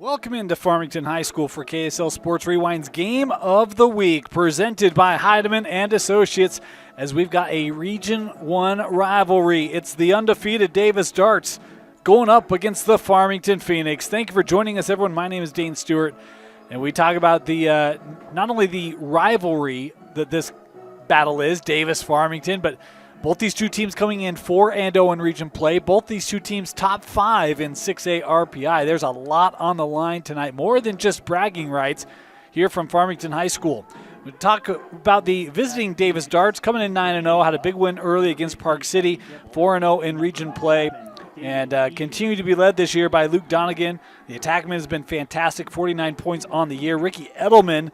Welcome into Farmington High School for KSL Sports Rewind's Game of the Week, presented by Heidemann and Associates, as we've got a Region 1 rivalry. It's the undefeated Davis Darts going up against the Farmington Phoenix. Thank you for joining us, everyone. My name is Dane Stewart, and we talk about the not only the rivalry that this battle is, Davis-Farmington, but both these two teams coming in 4-0 in region play. Both these two teams top 5 in 6A RPI. There's a lot on the line tonight, more than just bragging rights here from Farmington High School. We talk about the visiting Davis Darts, coming in 9-0, had a big win early against Park City, 4-0 in region play, and continue to be led this year by Luke Donegan. The attackman has been fantastic, 49 points on the year. Ricky Edelman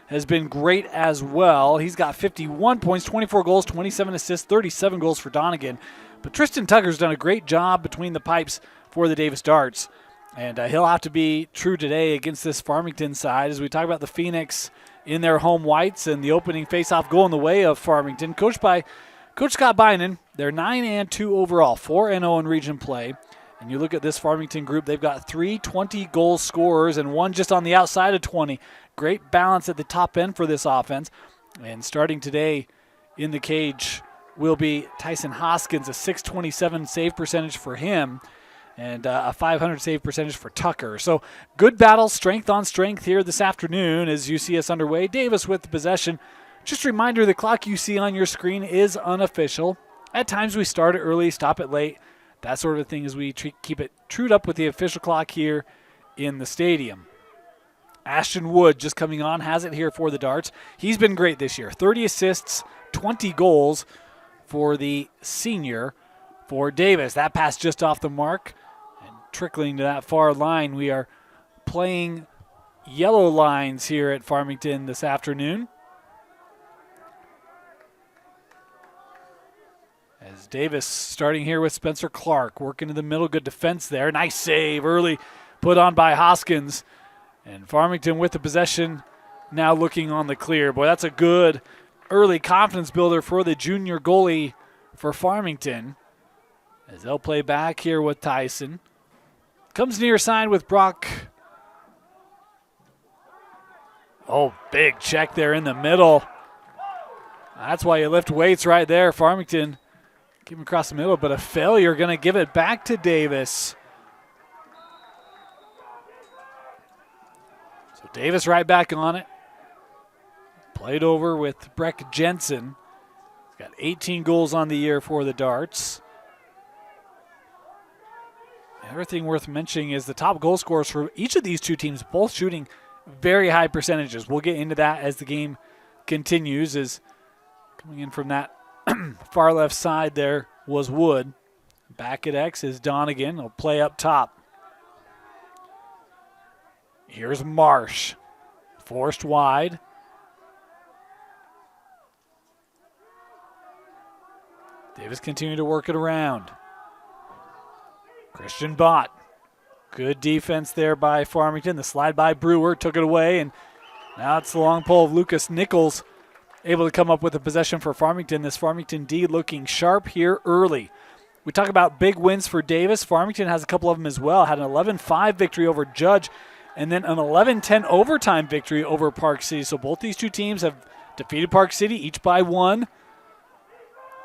has been great as well. He's got 51 points, 24 goals, 27 assists, 37 goals for Donegan. But Tristan Tucker's done a great job between the pipes for the Davis Darts. And he'll have to be true today against this Farmington side as we talk about the Phoenix in their home whites and the opening faceoff going the way of Farmington. Coached by Coach Scott Bynan, they're 9-2 overall, 4-0 in region play. And you look at this Farmington group, they've got 3 20-goal scorers and one just on the outside of 20. Great balance at the top end for this offense. And starting today in the cage will be Tyson Hoskins, a .627 save percentage for him and a .500 save percentage for Tucker. So good battle, strength on strength here this afternoon as you see us underway. Davis with the possession. Just a reminder, the clock you see on your screen is unofficial. At times we start it early, stop it late, that sort of thing as we keep it trued up with the official clock here in the stadium. Ashton Wood just coming on, has it here for the Darts. He's been great this year. 30 assists, 20 goals for the senior for Davis. That pass just off the mark and trickling to that far line. We are playing yellow lines here at Farmington this afternoon. As Davis starting here with Spencer Clark, working in the middle, good defense there. Nice save early put on by Hoskins. And Farmington with the possession now looking on the clear. Boy, that's a good early confidence builder for the junior goalie for Farmington. As they'll play back here with Tyson. Comes near side with Brock. Oh, big check there in the middle. That's why you lift weights right there. Farmington came across the middle, but a failure, going to give it back to Davis. Davis right back on it. Played over with Breck Jensen. He's got 18 goals on the year for the Darts. Everything worth mentioning is the top goal scorers for each of these two teams, both shooting very high percentages. We'll get into that as the game continues. As coming in from that far left side there was Wood. Back at X is Donegan. He'll play up top. Here's Marsh, forced wide. Davis continuing to work it around. Christian Bott, good defense there by Farmington. The slide by Brewer took it away, and now it's the long pole of Lucas Nichols able to come up with a possession for Farmington. This Farmington D looking sharp here early. We talk about big wins for Davis. Farmington has a couple of them as well. Had an 11-5 victory over Judge, and then an 11-10 overtime victory over Park City. So both these two teams have defeated Park City, each by 1.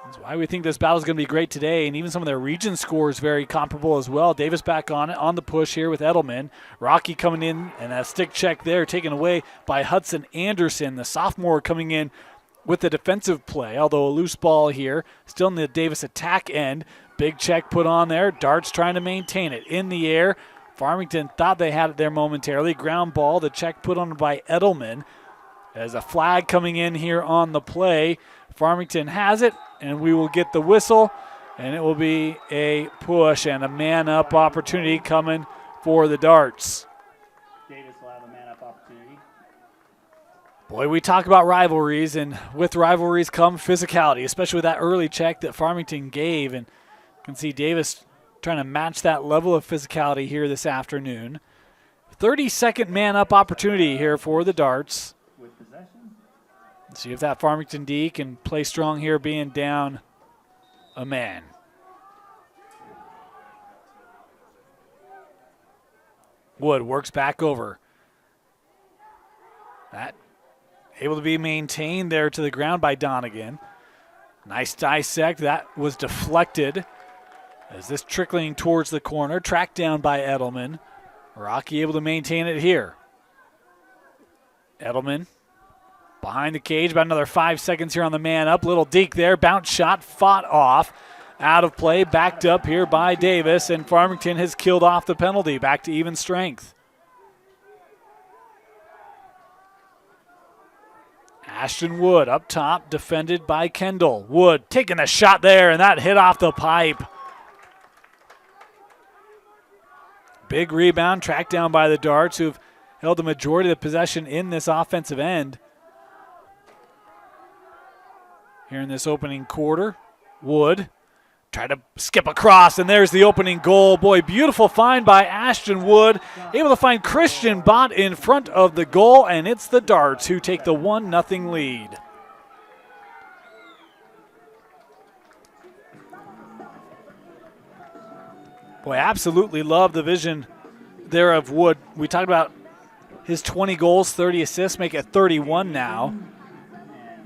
That's why we think this battle is going to be great today, and even some of their region scores very comparable as well. Davis back on it, on the push here with Edelman. Rocky coming in, and a stick check there taken away by Hudson Anderson, the sophomore coming in with the defensive play, although a loose ball here. Still in the Davis attack end. Big check put on there. Darts trying to maintain it in the air. Farmington thought they had it there momentarily. Ground ball, the check put on by Edelman. As a flag coming in here on the play. Farmington has it, and we will get the whistle, and it will be a push and a man-up opportunity coming for the Darts. Davis will have a man-up opportunity. Boy, we talk about rivalries, and with rivalries come physicality, especially with that early check that Farmington gave. And you can see Davis trying to match that level of physicality here this afternoon. 30-second man-up opportunity here for the Darts. With possession. Let's see if that Farmington D can play strong here, being down a man. Wood works back over. That able to be maintained there to the ground by Donegan. Nice dissect. That was deflected. As this trickling towards the corner, tracked down by Edelman. Rocky able to maintain it here. Edelman behind the cage, about another 5 seconds here on the man up. Little deke there, bounce shot, fought off. Out of play, backed up here by Davis, and Farmington has killed off the penalty. Back to even strength. Ashton Wood up top, defended by Kendall. Wood taking a shot there, and that hit off the pipe. Big rebound, tracked down by the Darts, who've held the majority of the possession in this offensive end. Here in this opening quarter, Wood tried to skip across, and there's the opening goal. Boy, beautiful find by Ashton Wood. Able to find Christian Bott in front of the goal, and it's the Darts who take the 1-0 lead. Boy, absolutely love the vision there of Wood. We talked about his 20 goals, 30 assists, make it 31 now.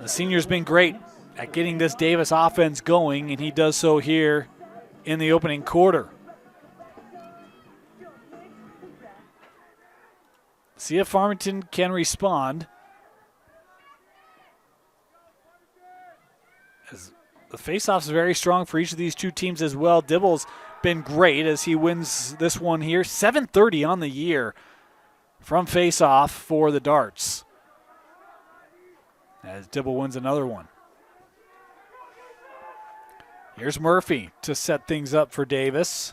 The senior's been great at getting this Davis offense going, and he does so here in the opening quarter. See if Farmington can respond. As the faceoff's very strong for each of these two teams as well. Dibble's been great as he wins this one here. 730 on the year from faceoff for the Darts. As Dibble wins another one. Here's Murphy to set things up for Davis.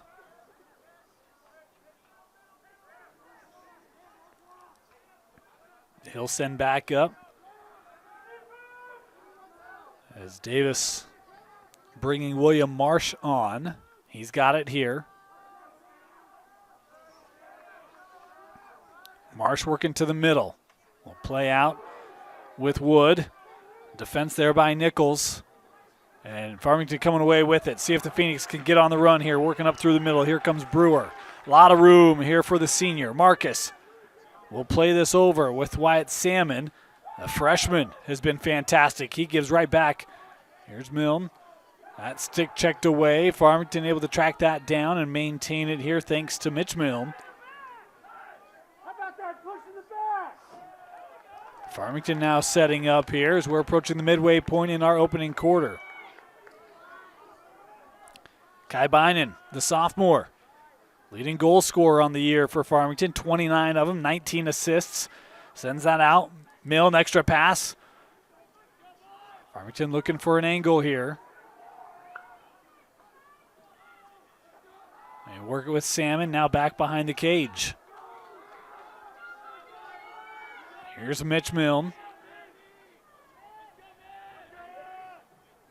He'll send back up. As Davis bringing William Marsh on. He's got it here. Marsh working to the middle. Will play out with Wood. Defense there by Nichols. And Farmington coming away with it. See if the Phoenix can get on the run here, working up through the middle. Here comes Brewer. A lot of room here for the senior. Marcus will play this over with Wyatt Salmon. The freshman has been fantastic. He gives right back. Here's Milne. That stick checked away. Farmington able to track that down and maintain it here thanks to Mitch Milne. Farmington now setting up here as we're approaching the midway point in our opening quarter. Kai Bynan, the sophomore, leading goal scorer on the year for Farmington. 29 of them, 19 assists. Sends that out. Milne, extra pass. Farmington looking for an angle here. They work it with Salmon, now back behind the cage. Here's Mitch Milne.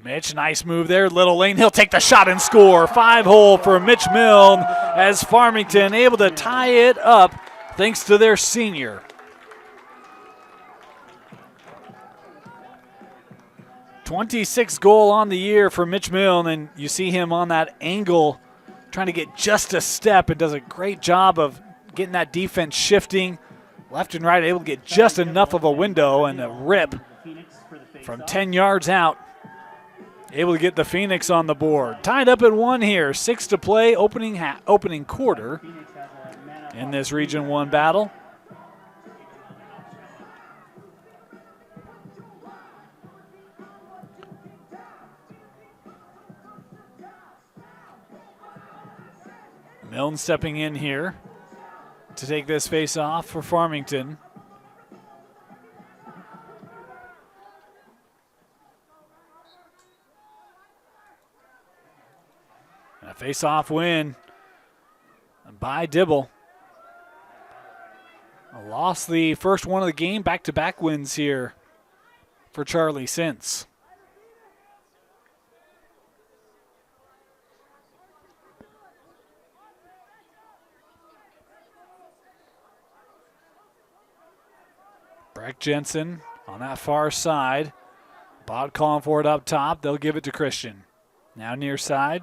Mitch, nice move there. Little lane, he'll take the shot and score. 5-hole for Mitch Milne as Farmington able to tie it up thanks to their senior. 26th goal on the year for Mitch Milne, and you see him on that angle trying to get just a step and does a great job of getting that defense shifting left and right, able to get just enough of a window and a rip from 10 yards out. Able to get the Phoenix on the board. Tied up at 1 here. 6 to play, opening quarter in this Region 1 battle. Milne stepping in here to take this face off for Farmington. A face-off win by Dibble. Lost the first one of the game. Back-to-back wins here for Charlie since. Breck Jensen on that far side. Bott calling for it up top. They'll give it to Christian. Now near side.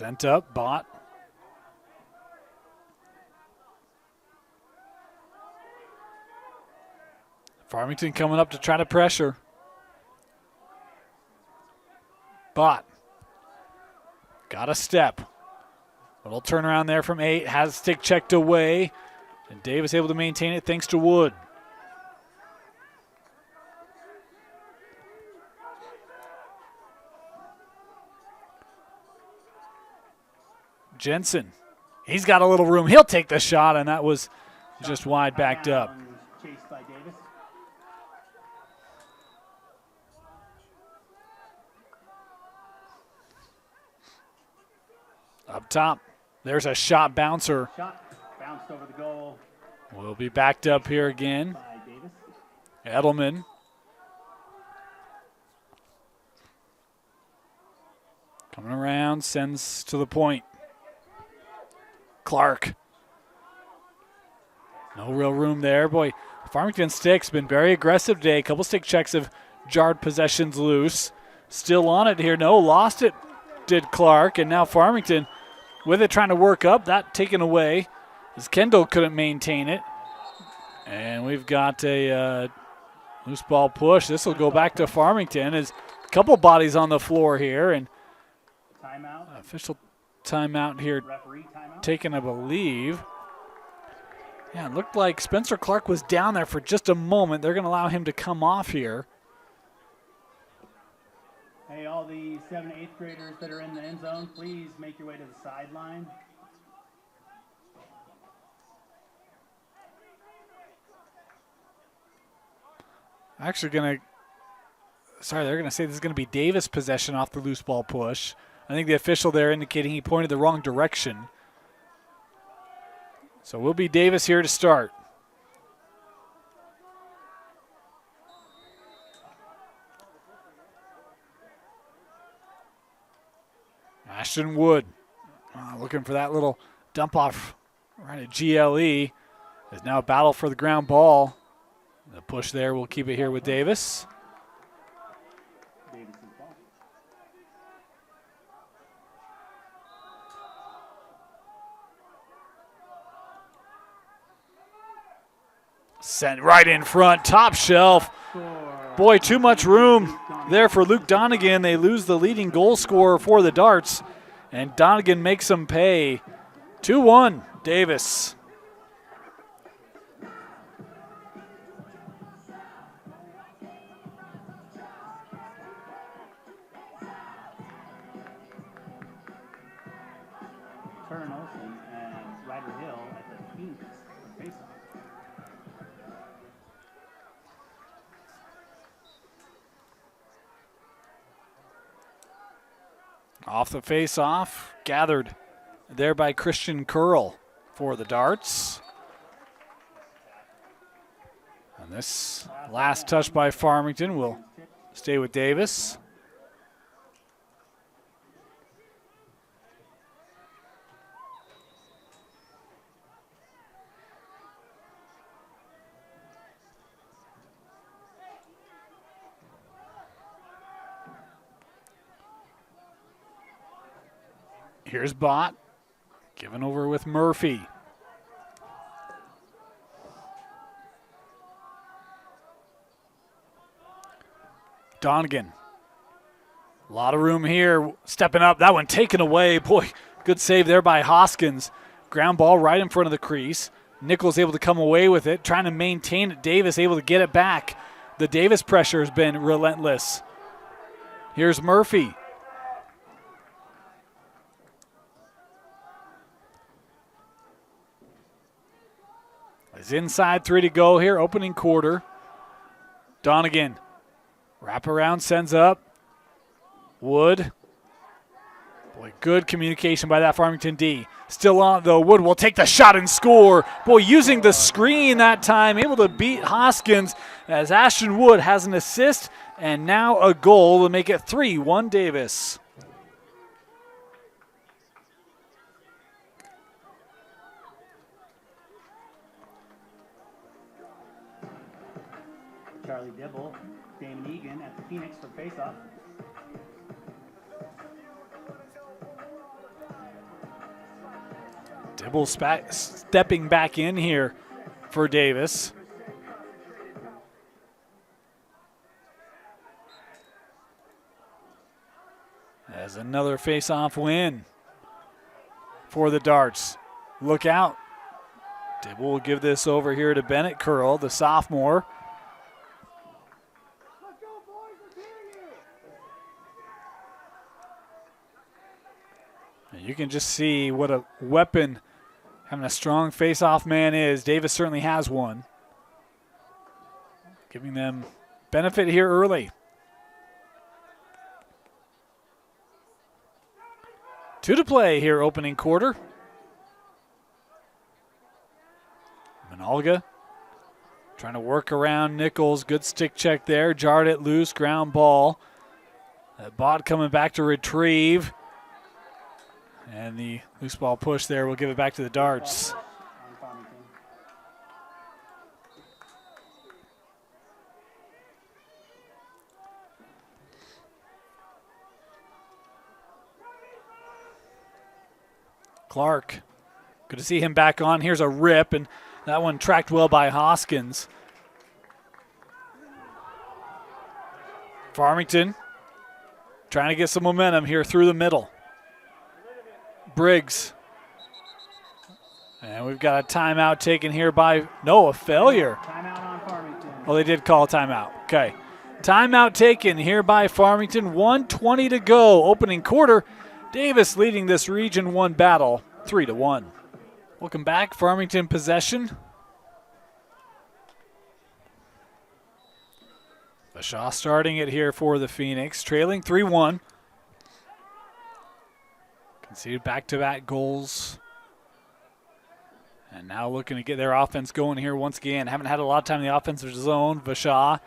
Sent up, Bott. Farmington coming up to try to pressure. Bott. Got a step. Little turnaround there from 8. Has stick checked away. And Davis able to maintain it thanks to Wood. Jensen. He's got a little room. He'll take the shot, and that was just wide backed up. Chased by Davis. Up top, there's a shot bouncer. Shot bounced over the goal. Will be backed up here again. By Davis. Edelman. Coming around, sends to the point. Clark. No real room there. Boy, Farmington Stick's been very aggressive today. A couple stick checks have jarred possessions loose. Still on it here. No, lost it, did Clark. And now Farmington with it trying to work up. That taken away as Kendall couldn't maintain it. And we've got a loose ball push. This will go back to Farmington. As a couple bodies on the floor here. And timeout. Official timeout here Referee timeout. taken, I believe. Yeah, it looked like Spencer Clark was down there for just a moment. They're going to allow him to come off here. Hey, all the 7th and 8th graders that are in the end zone, please make your way to the sideline. Actually they're going to say this is going to be Davis possession off the loose ball push. I think the official there indicating he pointed the wrong direction. So we'll be Davis here to start. Ashton Wood looking for that little dump off right at GLE. There's now a battle for the ground ball. The push there, we'll keep it here with Davis. Davis's ball. Sent right in front, top shelf. Boy, too much room there for Luke Donegan. They lose the leading goal scorer for the Darts, and Donegan makes them pay. 2-1, Davis. Turn Olsen and Ryder Hill at the Phoenix faceoff. Off the face-off, gathered there by Christian Curl for the Darts. And this last touch by Farmington will stay with Davis. Here's Bott, given over with Murphy. Donegan. A lot of room here, stepping up. That one taken away. Boy, good save there by Hoskins. Ground ball right in front of the crease. Nichols able to come away with it, trying to maintain it. Davis able to get it back. The Davis pressure has been relentless. Here's Murphy. Is inside 3 to go here, opening quarter. Donegan, wrap around, sends up. Wood. Boy, good communication by that Farmington D. Still on though, Wood will take the shot and score. Boy, using the screen that time, able to beat Hoskins as Ashton Wood has an assist and now a goal to make it 3-1 Davis. Charlie Dibble, Damon Egan at the Phoenix for faceoff. Dibble stepping back in here for Davis. As another face-off win for the Darts. Look out. Dibble will give this over here to Bennett Curl, the sophomore. And you can just see what a weapon having a strong face-off man is. Davis certainly has one. Giving them benefit here early. 2 to play here, opening quarter. Manalga trying to work around Nichols. Good stick check there. Jarred it loose, ground ball. That Bott coming back to retrieve. And the loose ball push there will give it back to the Darts. Clark, good to see him back on. Here's a rip, and that one tracked well by Hoskins. Farmington trying to get some momentum here through the middle. Briggs. And we've got a timeout taken here by, no, a failure. Timeout on Farmington. Oh, they did call a timeout. Okay. Timeout taken here by Farmington. 1:20 to go. Opening quarter. Davis leading this Region 1 battle 3-1. Welcome back. Farmington possession. Bashaw starting it here for the Phoenix. Trailing 3-1. Conceded back-to-back goals. And now looking to get their offense going here once again. Haven't had a lot of time in the offensive zone. Bashaw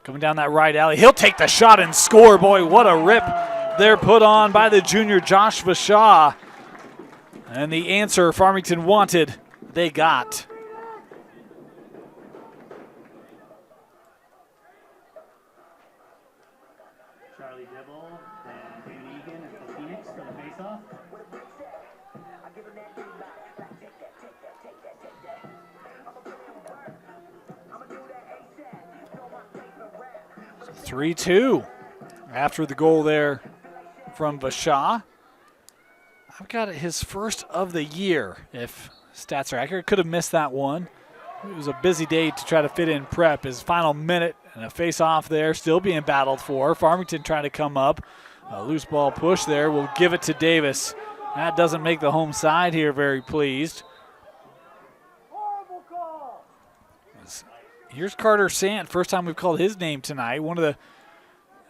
coming down that right alley. He'll take the shot and score. Boy, what a rip there put on by the junior Josh Bashaw. And the answer Farmington wanted, they got. Charlie Dibble and David Egan at the Phoenix for the faceoff. So 3-2 after the goal there from Bashaw. I've got it his first of the year, if stats are accurate. Could have missed that one. It was a busy day to try to fit in prep. His final minute and a face-off there, still being battled for. Farmington trying to come up. A loose ball push there. We'll give it to Davis. That doesn't make the home side here very pleased. Here's Carter Sant. First time we've called his name tonight. One of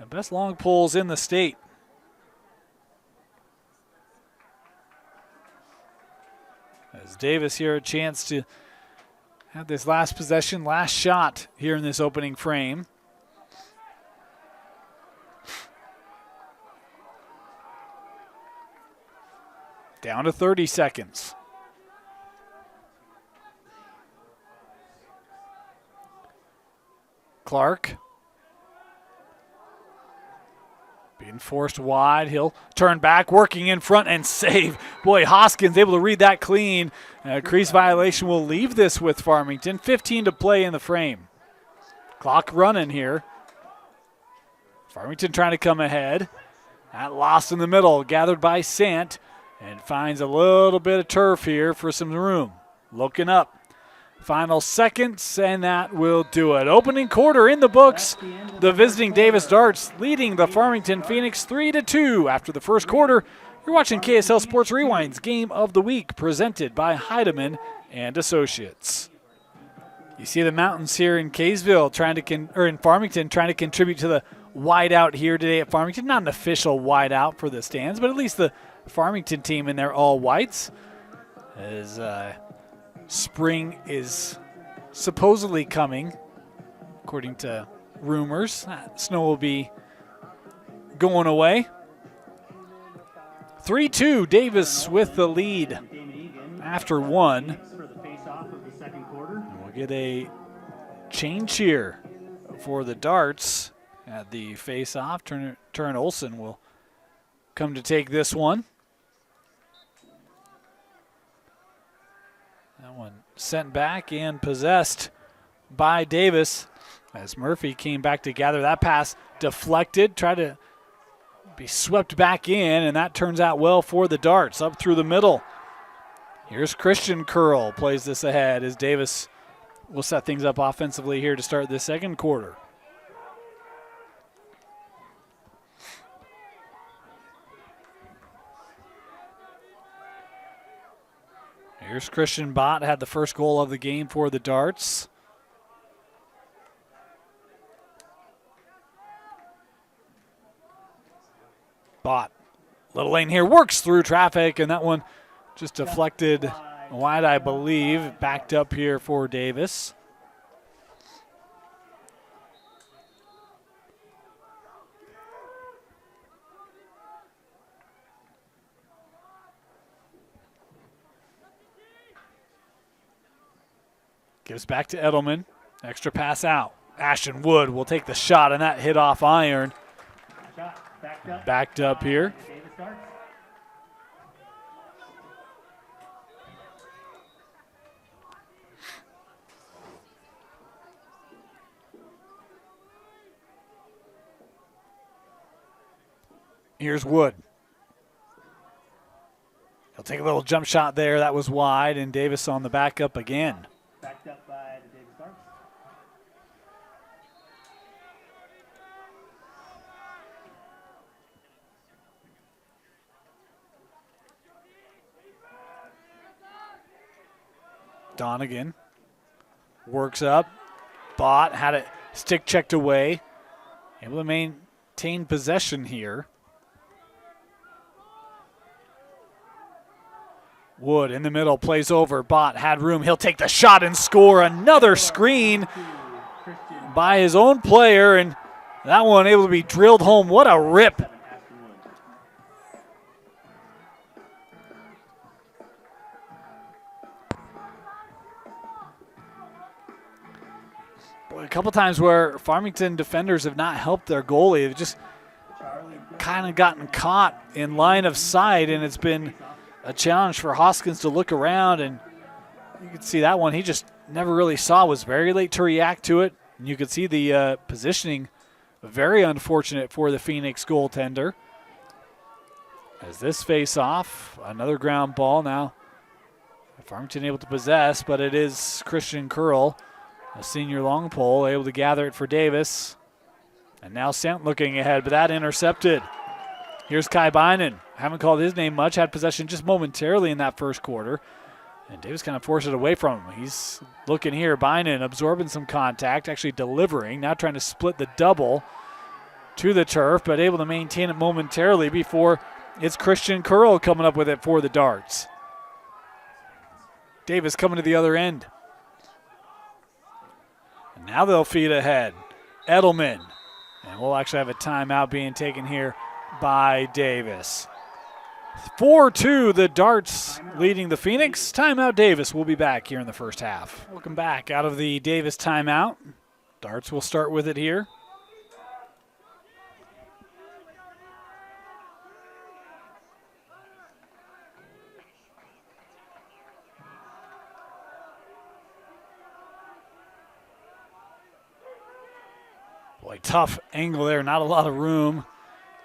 the best long poles in the state. As Davis here a chance to have this last possession, last shot here in this opening frame. Down to 30 seconds. Clark being forced wide. He'll turn back, working in front and save. Boy, Hoskins able to read that clean. Crease violation will leave this with Farmington. 15 to play in the frame. Clock running here. Farmington trying to come ahead. That lost in the middle, gathered by Sant, and finds a little bit of turf here for some room. Looking up. Final seconds, and that will do it. Opening quarter in the books. The visiting Davis Darts leading the Farmington Phoenix 3-2 after the first quarter. You're watching KSL Sports Rewind's Game of the Week, presented by Heidemann and Associates. You see the mountains here in Kaysville in Farmington trying to contribute to the whiteout here today at Farmington. Not an official whiteout for the stands, but at least the Farmington team in their all whites. As spring is supposedly coming, according to rumors. Snow will be going away. 3-2, Davis with the lead after one. And we'll get a change here for the Darts at the face-off. Turn Olsen will come to take this one. one sent back and possessed by Davis as Murphy came back to gather. That pass deflected, tried to be swept back in, and that turns out well for the Darts up through the middle. Here's Christian Curl, plays this ahead as Davis will set things up offensively here to start the second quarter. Here's Christian Bott, had the first goal of the game for the Darts. Bott, little lane here, works through traffic, and that one just deflected wide, I believe. Backed up here for Davis. Gives back to Edelman. Extra pass out. Ashton Wood will take the shot, and that hit off iron. Backed up here. Here's Wood. He'll take a little jump shot there. That was wide, and Davis on the backup again. Backed up by the Davis Darts. Donegan works up. Bott had it stick checked away. Able to maintain possession here. Wood in the middle, plays over. Bott had room. He'll take the shot and score. Another screen by his own player, and that one able to be drilled home. What a rip. Boy, a couple times where Farmington defenders have not helped their goalie. They've just kind of gotten caught in line of sight, and it's been a challenge for Hoskins to look around, and you can see that one he just never really saw, was very late to react to it. And you could see the positioning very unfortunate for the Phoenix goaltender. As this face off, another ground ball now. Farmington able to possess, but it is Christian Curl, a senior long pole, able to gather it for Davis. And now Sent looking ahead, but that intercepted. Here's Kai Bynan. Haven't called his name much. Had possession just momentarily in that first quarter. And Davis kind of forced it away from him. He's looking here. Bynan absorbing some contact, actually delivering. Now trying to split the double to the turf, but able to maintain it momentarily before it's Christian Curl coming up with it for the Darts. Davis coming to the other end. And now they'll feed ahead. Edelman. And we'll actually have a timeout being taken here by Davis. 4-2, the Darts leading the Phoenix. Timeout Davis. We'll be back here in the first half. Welcome back out of the Davis timeout. Darts will start with it here. Boy, tough angle there. Not a lot of room.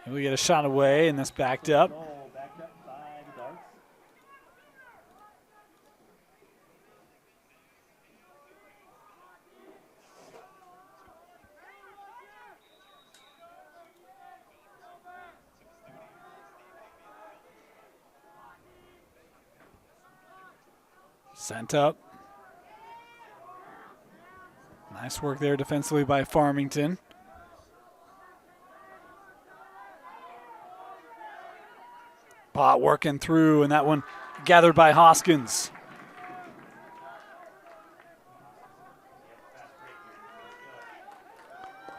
And we get a shot away, and this backed up. Backed up by the Darts. Sent up. Nice work there defensively by Farmington. Bott working through, and that one gathered by Hoskins.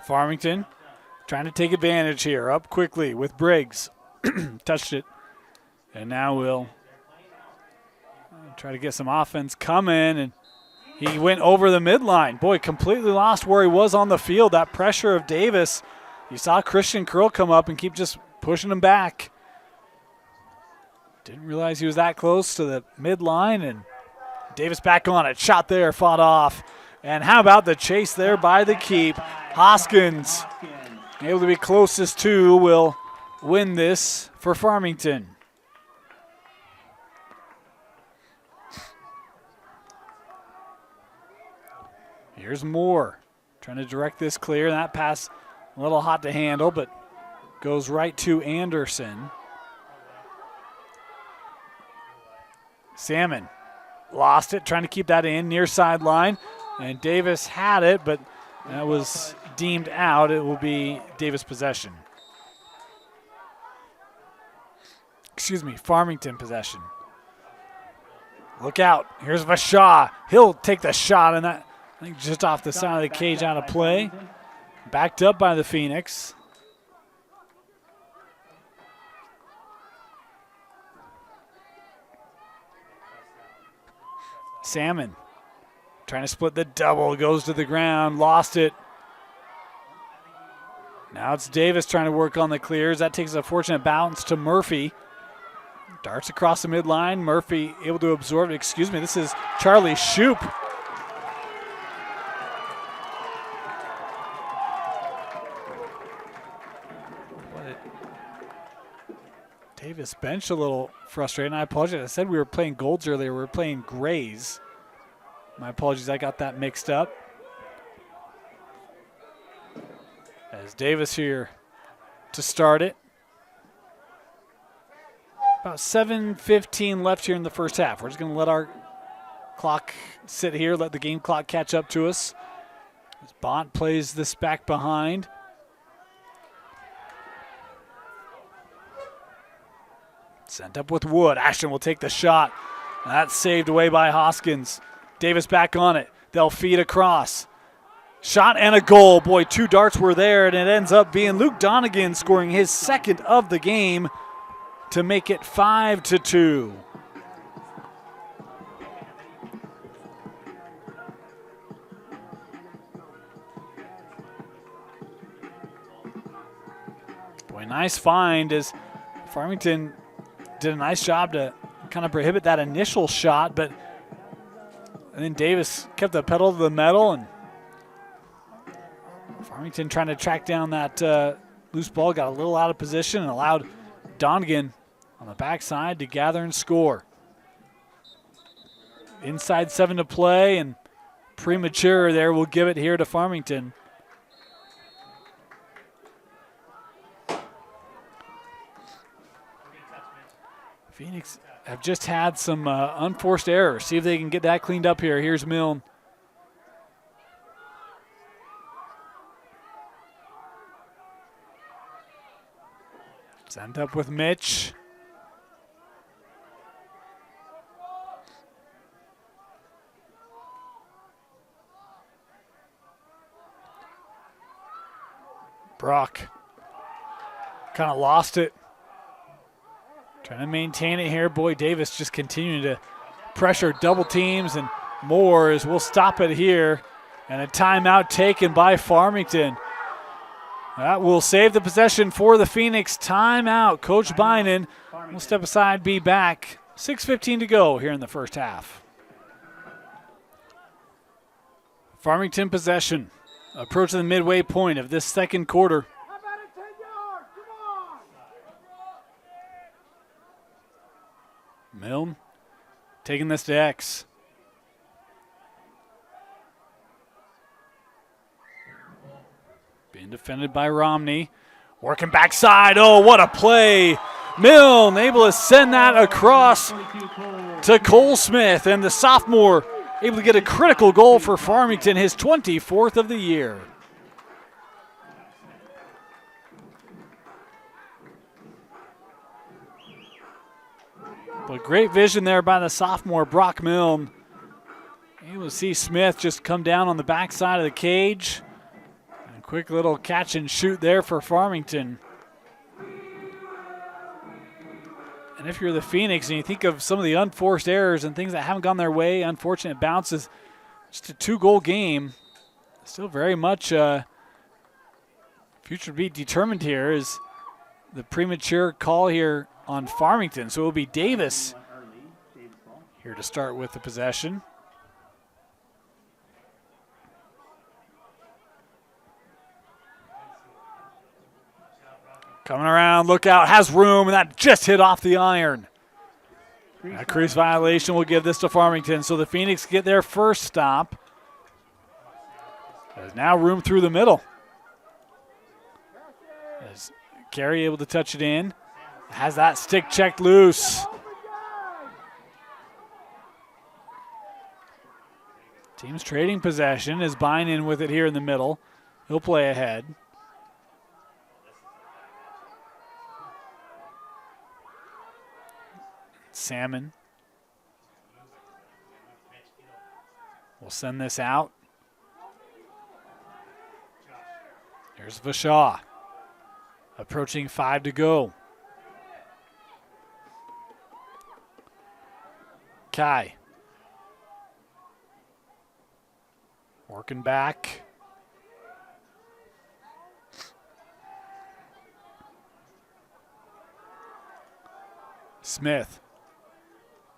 Farmington trying to take advantage here. Up quickly with Briggs. Touched it. And now we'll try to get some offense coming, and he went over the midline. Boy, completely lost where he was on the field. That pressure of Davis. You saw Christian Curl come up and keep just pushing him back. Didn't realize he was that close to the midline, and Davis back on it. Shot there, fought off. And how about the chase there by the keep? Hoskins, able to be closest to, will win this for Farmington. Here's Moore trying to direct this clear. That pass a little hot to handle, but goes right to Anderson. Salmon lost it, trying to keep that in near sideline. And Davis had it, but that was deemed out. It will be Davis possession. Excuse me, Farmington possession. Look out. Here's Vashaw. He'll take the shot, and that, I think, just off the side of the cage out of play. Backed up by the Phoenix. Salmon trying to split the double, goes to the ground, lost it. Now it's Davis trying to work on the clears. That takes a fortunate bounce to Murphy. Darts across the midline. Murphy able to absorb it. Excuse me, this is Charlie Shoup. Davis bench a little frustrated, and I apologize. I said we were playing golds earlier. We were playing grays. My apologies, I got that mixed up. As Davis here to start it. About 7:15 left here in the first half. We're just going to let our clock sit here, let the game clock catch up to us. As Bont plays this back behind. Sent up with Wood. Ashton will take the shot. That's saved away by Hoskins. Davis back on it. They'll feed across. Shot and a goal. Boy, 2 darts were there, and it ends up being Luke Donegan scoring his second of the game to make it 5-2. Boy, nice find as Farmington did a nice job to kind of prohibit that initial shot, but and then Davis kept the pedal to the metal, and Farmington trying to track down that loose ball, got a little out of position and allowed Donegan on the backside to gather and score. Inside 7 to play, and premature there. We'll give it here to Farmington. Phoenix have just had some unforced errors. See if they can get that cleaned up here. Here's Milne. Sent up with Mitch. Brock kind of lost it. Trying to maintain it here. Boy, Davis just continuing to pressure double teams, and more as we'll stop it here. And a timeout taken by Farmington. That will save the possession for the Phoenix. Timeout. Coach Bynan will step aside, be back. 6:15 to go here in the first half. Farmington possession. Approaching the midway point of this second quarter. Milne taking this to X. Being defended by Romney. Working backside. Oh, what a play. Milne able to send that across to Cole Smith. And the sophomore able to get a critical goal for Farmington, his 24th of the year. But great vision there by the sophomore, Brock Milne. Able to see Smith just come down on the backside of the cage. And a quick little catch and shoot there for Farmington. And if you're the Phoenix and you think of some of the unforced errors and things that haven't gone their way, unfortunate bounces, just a 2-goal game, still very much future to be determined here is the premature call here on Farmington. So it will be Davis here to start with the possession. Coming around, look out, has room, and that just hit off the iron. A crease violation will give this to Farmington, so the Phoenix get their first stop. There's now room through the middle. As Carey able to touch it in. Has that stick checked loose. Team's trading possession is buying in with it here in the middle. He'll play ahead. Salmon will send this out. Here's Vashaw. Approaching 5 to go. Kai. Working back. Smith.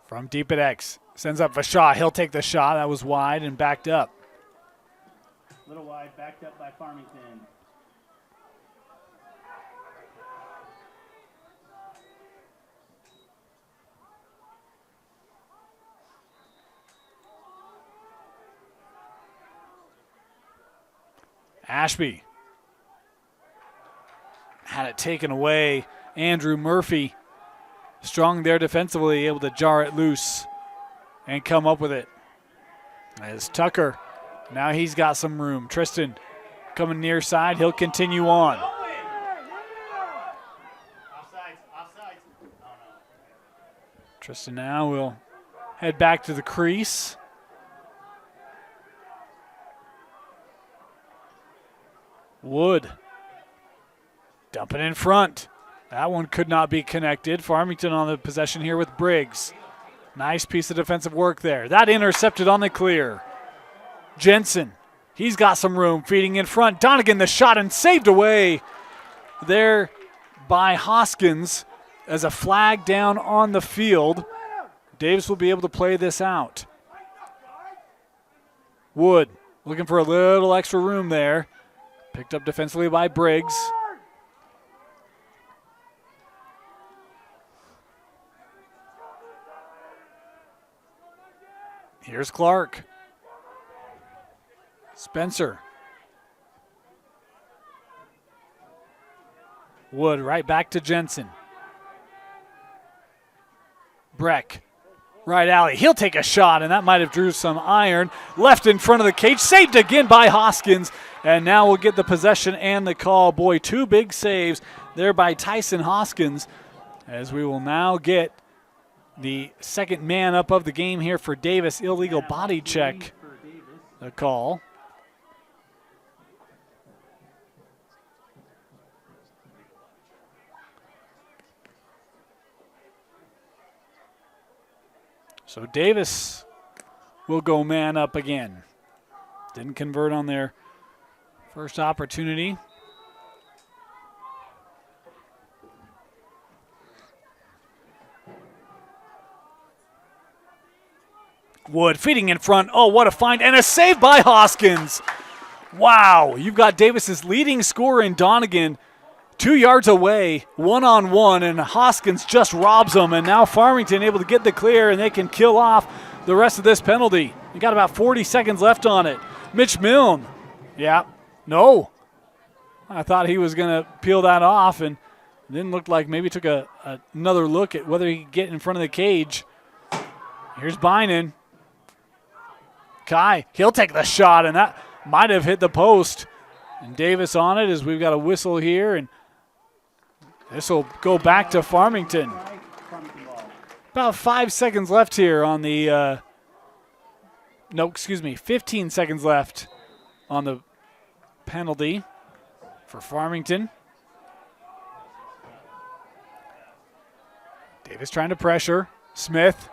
From deep at X. Sends up Vashaw. He'll take the shot. That was wide and backed up. A little wide, backed up by Farmington. Ashby. Had it taken away. Andrew Murphy. Strong there defensively, able to jar it loose and come up with it. As Tucker, now he's got some room. Tristan coming near side, he'll continue on. Tristan now will head back to the crease. Wood dumping in front. That one could not be connected. Farmington on the possession here with Briggs. Nice piece of defensive work there. That intercepted on the clear. Jensen, he's got some room, feeding in front. Donegan the shot and saved away there by Hoskins as a flag down on the field. Davis will be able to play this out. Wood looking for a little extra room there. Picked up defensively by Briggs. Here's Clark. Spencer. Wood right back to Jensen. Breck. Right alley. He'll take a shot, and that might have drew some iron. Left in front of the cage. Saved again by Hoskins. And now we'll get the possession and the call. Boy, 2 big saves there by Tyson Hoskins, as we will now get the second man up of the game here for Davis. Illegal body check, the call. So Davis will go man up again. Didn't convert on their first opportunity. Wood feeding in front. Oh, what a find. And a save by Hoskins. Wow. You've got Davis's leading scorer in Donegan 2 yards away, one-on-one, and Hoskins just robs them. And now Farmington able to get the clear, and they can kill off the rest of this penalty. You got about 40 seconds left on it. Mitch Milne. Yeah. No. I thought he was going to peel that off, and then looked like maybe took another look at whether he could get in front of the cage. Here's Bynan. Kai, he'll take the shot, and that might have hit the post. And Davis on it as we've got a whistle here, and this will go back to Farmington. About 5 seconds left here on the, 15 seconds left on the penalty for Farmington. Davis trying to pressure. Smith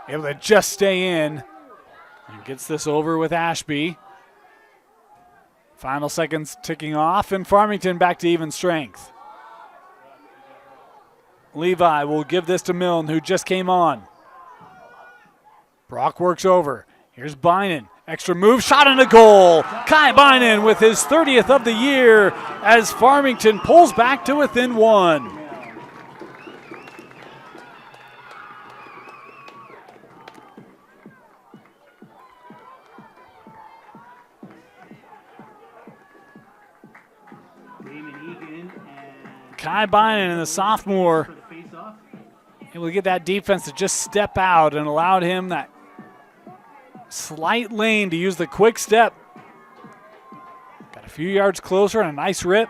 able to just stay in and gets this over with Ashby. Final seconds ticking off, and Farmington back to even strength. Levi will give this to Milne, who just came on. Brock works over. Here's Bynan. Extra move, shot and a goal. Kai Bynan with his 30th of the year as Farmington pulls back to within 1. Kai Bynan and the sophomore able to get that defense to just step out and allowed him that slight lane to use the quick step. Got a few yards closer and a nice rip.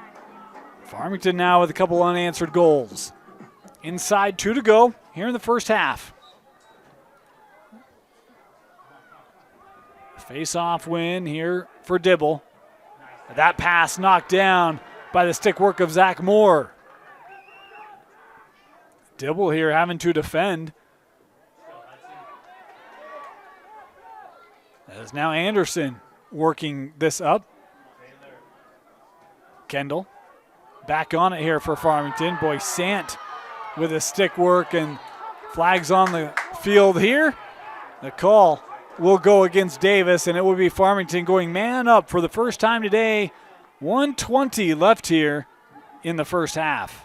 Farmington now with a couple unanswered goals. Inside 2 to go here in the first half. Face-off win here for Dibble. That pass knocked down by the stick work of Zach Moore. Dibble here having to defend. As now Anderson working this up. Kendall back on it here for Farmington. Boy, Sant with a stick work and flags on the field here. The call will go against Davis, and it will be Farmington going man up for the first time today. 1:20 left here in the first half.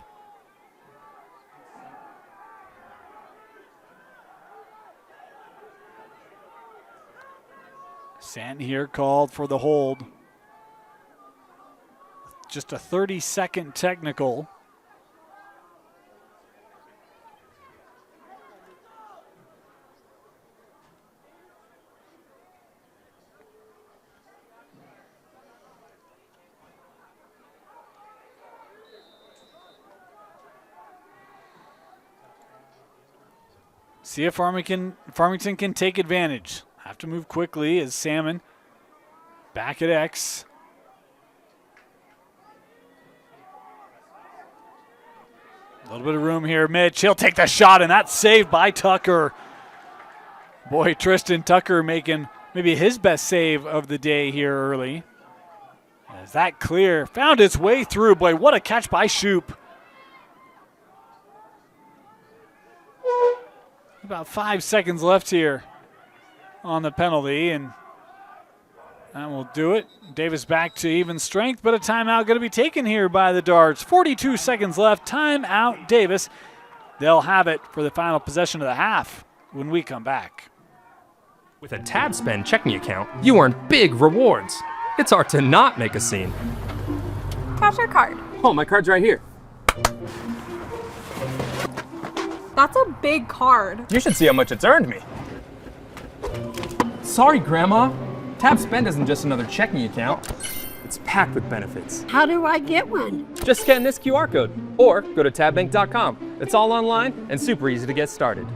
Sant here called for the hold. Just a 30-second technical. See if Farmington can take advantage. Have to move quickly as Salmon back at X. A little bit of room here. Mitch, he'll take the shot, and that's saved by Tucker. Boy, Tristan Tucker making maybe his best save of the day here early. As that clear found its way through. Boy, what a catch by Shoop. About 5 seconds left here on the penalty, and that will do it. Davis back to even strength, but a timeout going to be taken here by the Darts. 42 seconds left, timeout Davis. They'll have it for the final possession of the half when we come back. With a Tab Spend checking account, you earn big rewards. It's hard to not make a scene. Cash or card? Oh, my card's right here. That's a big card. You should see how much it's earned me. Sorry, Grandma. Tab Spend isn't just another checking account. It's packed with benefits. How do I get one? Just scan this QR code or go to tabbank.com. It's all online and super easy to get started.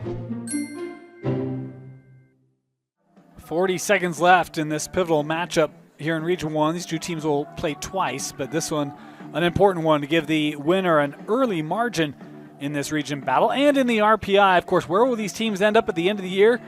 40 seconds left in this pivotal matchup here in Region 1. These two teams will play twice, but this one an important one to give the winner an early margin in this region battle and in the RPI. Of course, where will these teams end up at the end of the year?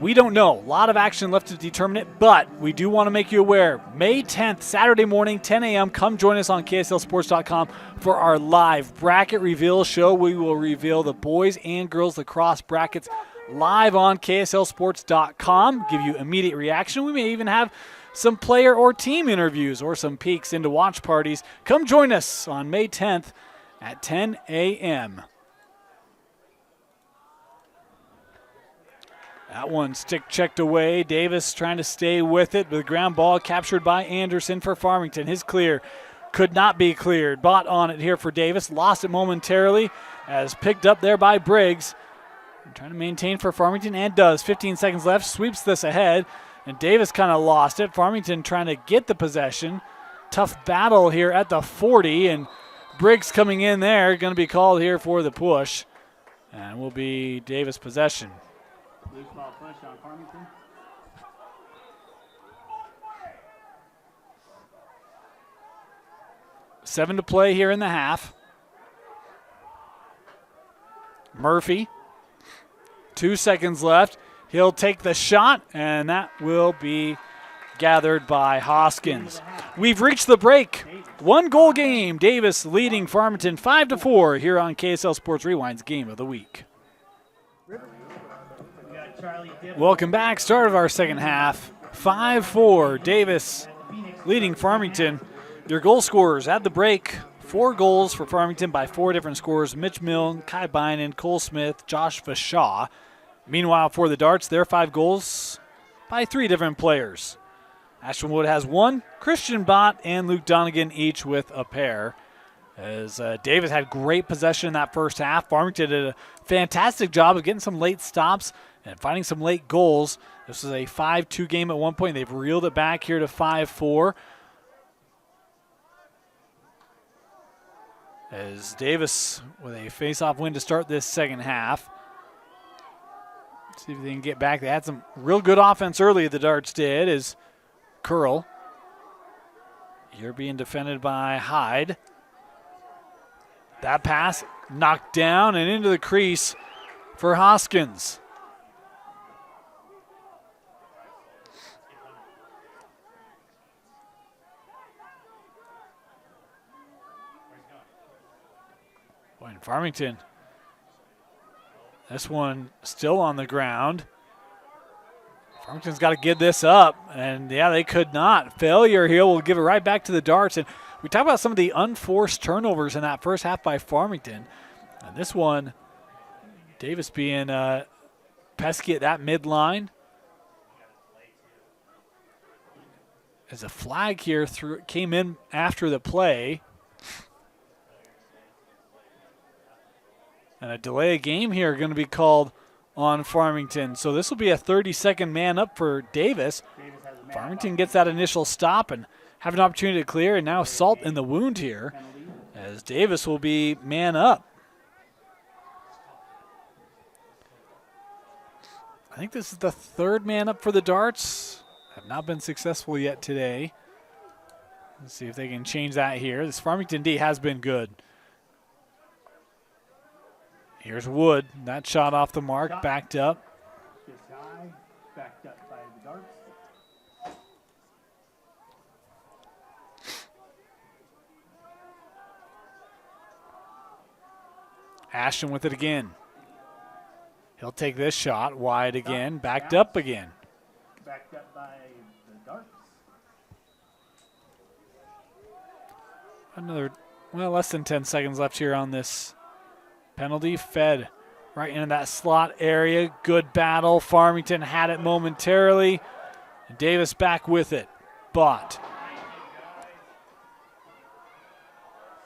We don't know. A lot of action left to determine it, but we do want to make you aware. May 10th, Saturday morning, 10 a.m., come join us on KSLSports.com for our live bracket reveal show. We will reveal the boys and girls lacrosse brackets live on KSLSports.com, give you immediate reaction. We may even have some player or team interviews or some peeks into watch parties. Come join us on May 10th at 10 a.m. That one stick checked away. Davis trying to stay with it, with a ground ball captured by Anderson for Farmington. His clear could not be cleared. Bought on it here for Davis. Lost it momentarily as picked up there by Briggs. Trying to maintain for Farmington and does. 15 seconds left. Sweeps this ahead. And Davis kind of lost it. Farmington trying to get the possession. Tough battle here at the 40. And Briggs coming in there. Going to be called here for the push. And will be Davis possession. Loose ball push on Farmington. Seven to play here in the half. Murphy. 2 seconds left. He'll take the shot, and that will be gathered by Hoskins. We've reached the break. 1 goal game. Davis leading Farmington 5-4 here on KSL Sports Rewind's Game of the Week. We got Charlie Dibble. Welcome back. Start of our second half. 5-4. Davis leading Farmington. Your goal scorers at the break. 4 goals for Farmington by 4 different scorers. Mitch Milne, Kai Bynan, Cole Smith, Josh Vashaw. Meanwhile, for the Darts, their 5 goals by 3 different players. Ashtonwood has 1. Christian Bott and Luke Donegan each with a pair. As Davis had great possession in that first half. Farmington did a fantastic job of getting some late stops and finding some late goals. This was a 5-2 game at one point. They've reeled it back here to 5-4. As Davis with a face-off win to start this second half. Let's see if they can get back. They had some real good offense early, the Darts did, as Curl. You're being defended by Hyde. That pass knocked down and into the crease for Hoskins. Boy, in Farmington, this one still on the ground. Farmington's got to give this up, and yeah, they could not. Failure here will give it right back to the Darts. And we talk about some of the unforced turnovers in that first half by Farmington. And this one, Davis being pesky at that midline. As a flag here came in after the play. And a delay of game here going to be called on Farmington. So this will be a 30-second man up for Davis. Farmington gets that initial stop and have an opportunity to clear, and now salt in the wound here as Davis will be man up. I think this is the 3rd man up for the Darts. Have not been successful yet today. Let's see if they can change that here. This Farmington D has been good. Here's Wood. That shot off the mark, backed up. Just high, backed up by the Darts. Ashton with it again. He'll take this shot wide again, backed up again. Backed up by the Darts. Another, well, less than 10 seconds left here on this penalty. Fed right into that slot area. Good battle. Farmington had it momentarily. And Davis back with it. Bott.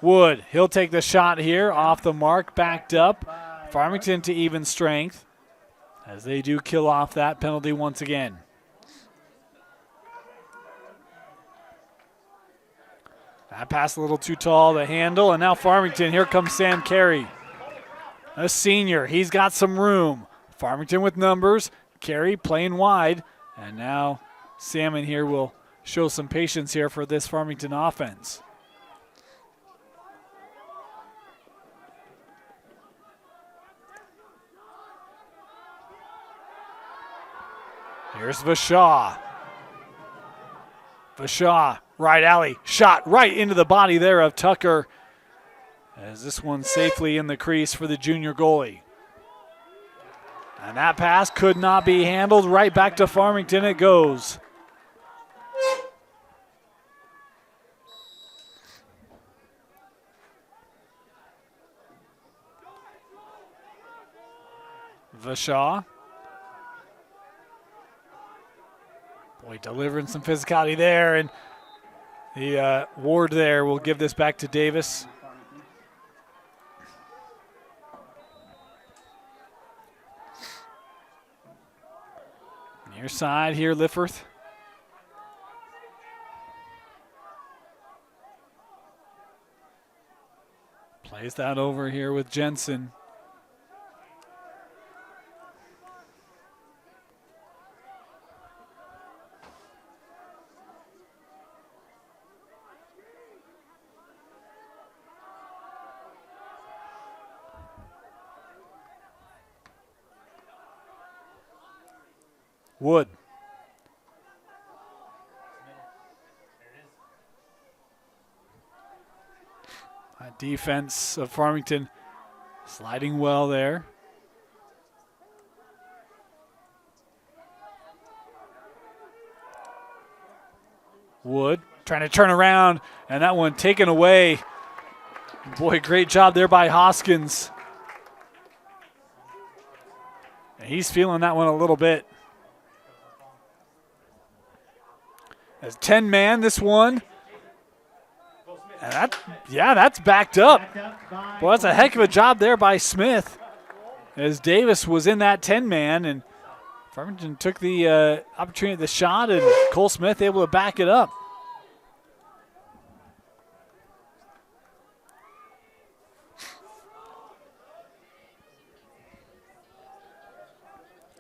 Wood, he'll take the shot here off the mark, backed up. Farmington to even strength as they do kill off that penalty once again. That pass a little too tall to handle, and now Farmington, here comes Sam Carey. A senior, he's got some room. Farmington with numbers, Carey playing wide, and now Salmon here will show some patience here for this Farmington offense. Here's Vashaw. Vashaw, right alley, shot right into the body there of Tucker. As this one safely in the crease for the junior goalie. And that pass could not be handled. Right back to Farmington it goes. Vashaw. Boy, delivering some physicality there, and the Ward there will give this back to Davis. Near side here, Lifforth. Plays that over here with Jensen. Wood. That defense of Farmington sliding well there. Wood trying to turn around, and that one taken away. Boy, great job there by Hoskins. And he's feeling that one a little bit. As 10-man, this one. And that's backed up. Well, that's a heck of a job there by Smith, as Davis was in that 10-man, and Farmington took the opportunity of the shot, and Cole Smith able to back it up.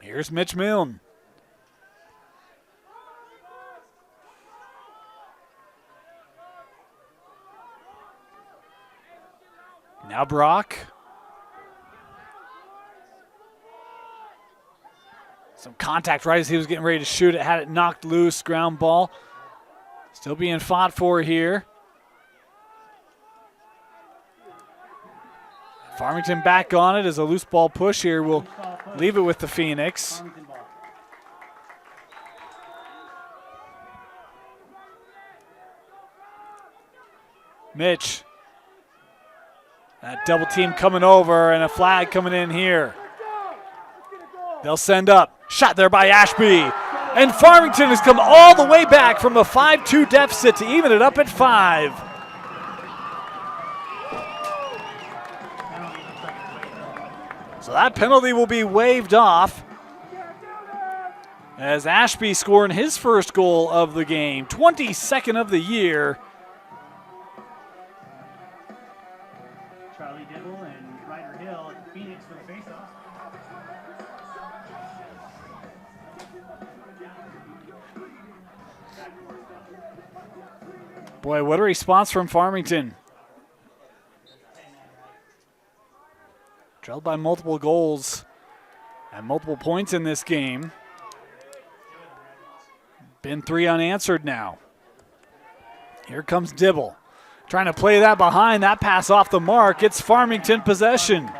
Here's Mitch Milne. Now Brock. Some contact right as he was getting ready to shoot it. Had it knocked loose. Ground ball. Still being fought for here. Farmington back on it as a loose ball push here. We'll leave it with the Phoenix. Mitch. That double team coming over and a flag coming in here. They'll send up. Shot there by Ashby. And Farmington has come all the way back from a 5-2 deficit to even it up at 5. So that penalty will be waved off as Ashby scoring his first goal of the game, 22nd of the year. Charlie Dibble and Ryder Hill at Phoenix for the faceoff. Boy, what a response from Farmington. Trailed by multiple goals and multiple points in this game. Been 3 unanswered now. Here comes Dibble. Trying to play that behind, that pass off the mark. It's Farmington possession.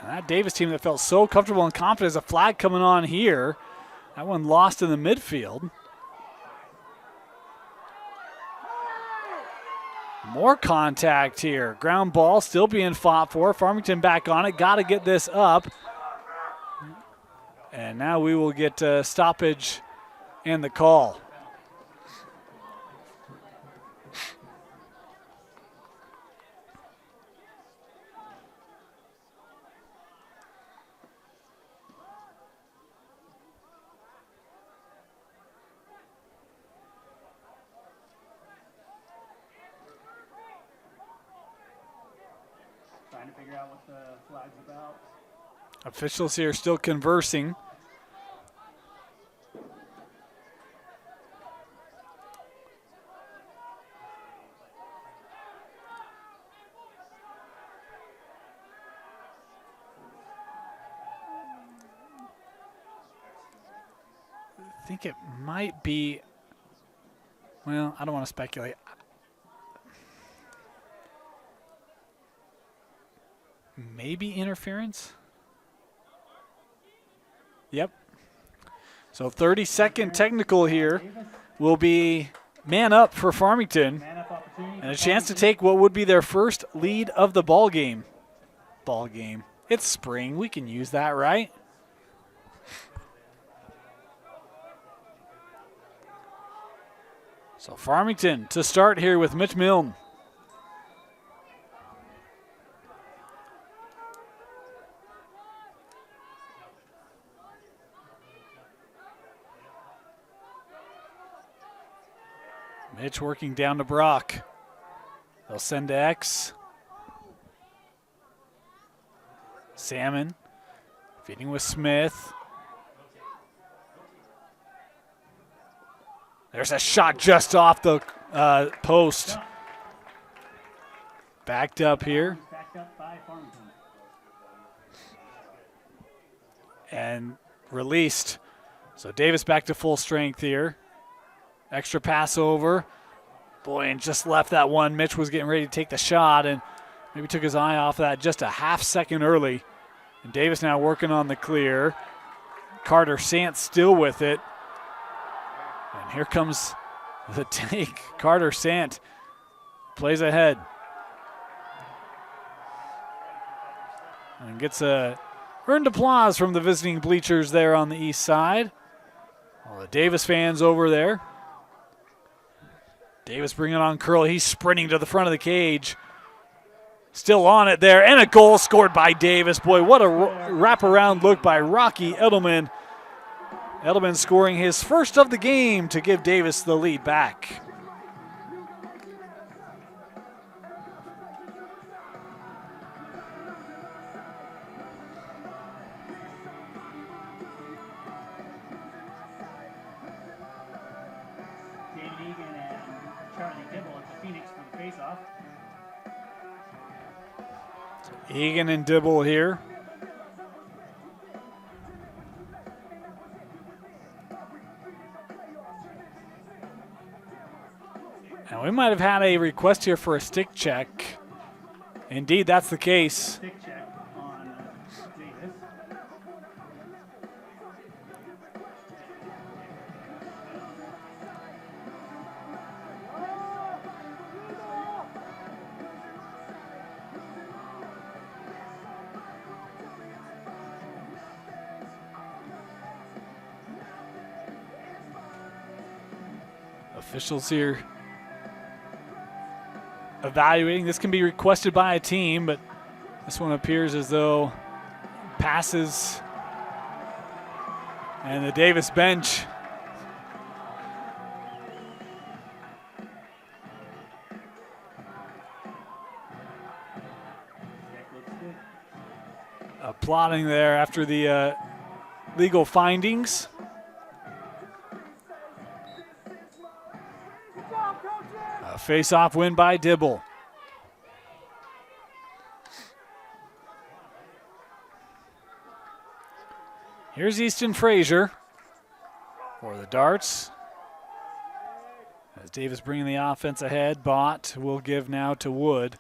And that Davis team that felt so comfortable and confident, as a flag coming on here. That one lost in the midfield. More contact here. Ground ball still being fought for. Farmington back on it. Got to get this up. And now we will get stoppage and the call. Trying to figure out what the flag's about. Officials here still conversing. I think it might be, well, I don't want to speculate. Maybe interference? Yep. So 30-second technical here will be man up for Farmington and a chance to take what would be their first lead of the ball game. It's spring. We can use that, right? So Farmington to start here with Mitch Milne. Mitch working down to Brock. They'll send to X. Salmon feeding with Smith. There's a shot just off the post. Backed up here. Backed up by Farmington. And released. So Davis back to full strength here. Extra pass over. Boy, and just left that one. Mitch was getting ready to take the shot and maybe took his eye off that just a half second early. And Davis now working on the clear. Carter Sant still with it. And here comes the take. Carter Sant plays ahead. And gets a earned applause from the visiting bleachers there on the east side. All the Davis fans over there. Davis bringing on Curl. He's sprinting to the front of the cage. Still on it there. And a goal scored by Davis. Boy, what a wraparound look by Rocky Edelman. Edelman scoring his first of the game to give Davis the lead back. Egan and Dibble here. And we might have had a request here for a stick check. Indeed, that's the case. Stick check on Davis. Officials here evaluating. This can be requested by a team, but this one appears as though passes. And the Davis bench applauding there after the legal findings. Face-off win by Dibble. Here's Easton Frazier for the Darts. As Davis bringing the offense ahead, Bott will give now to Wood.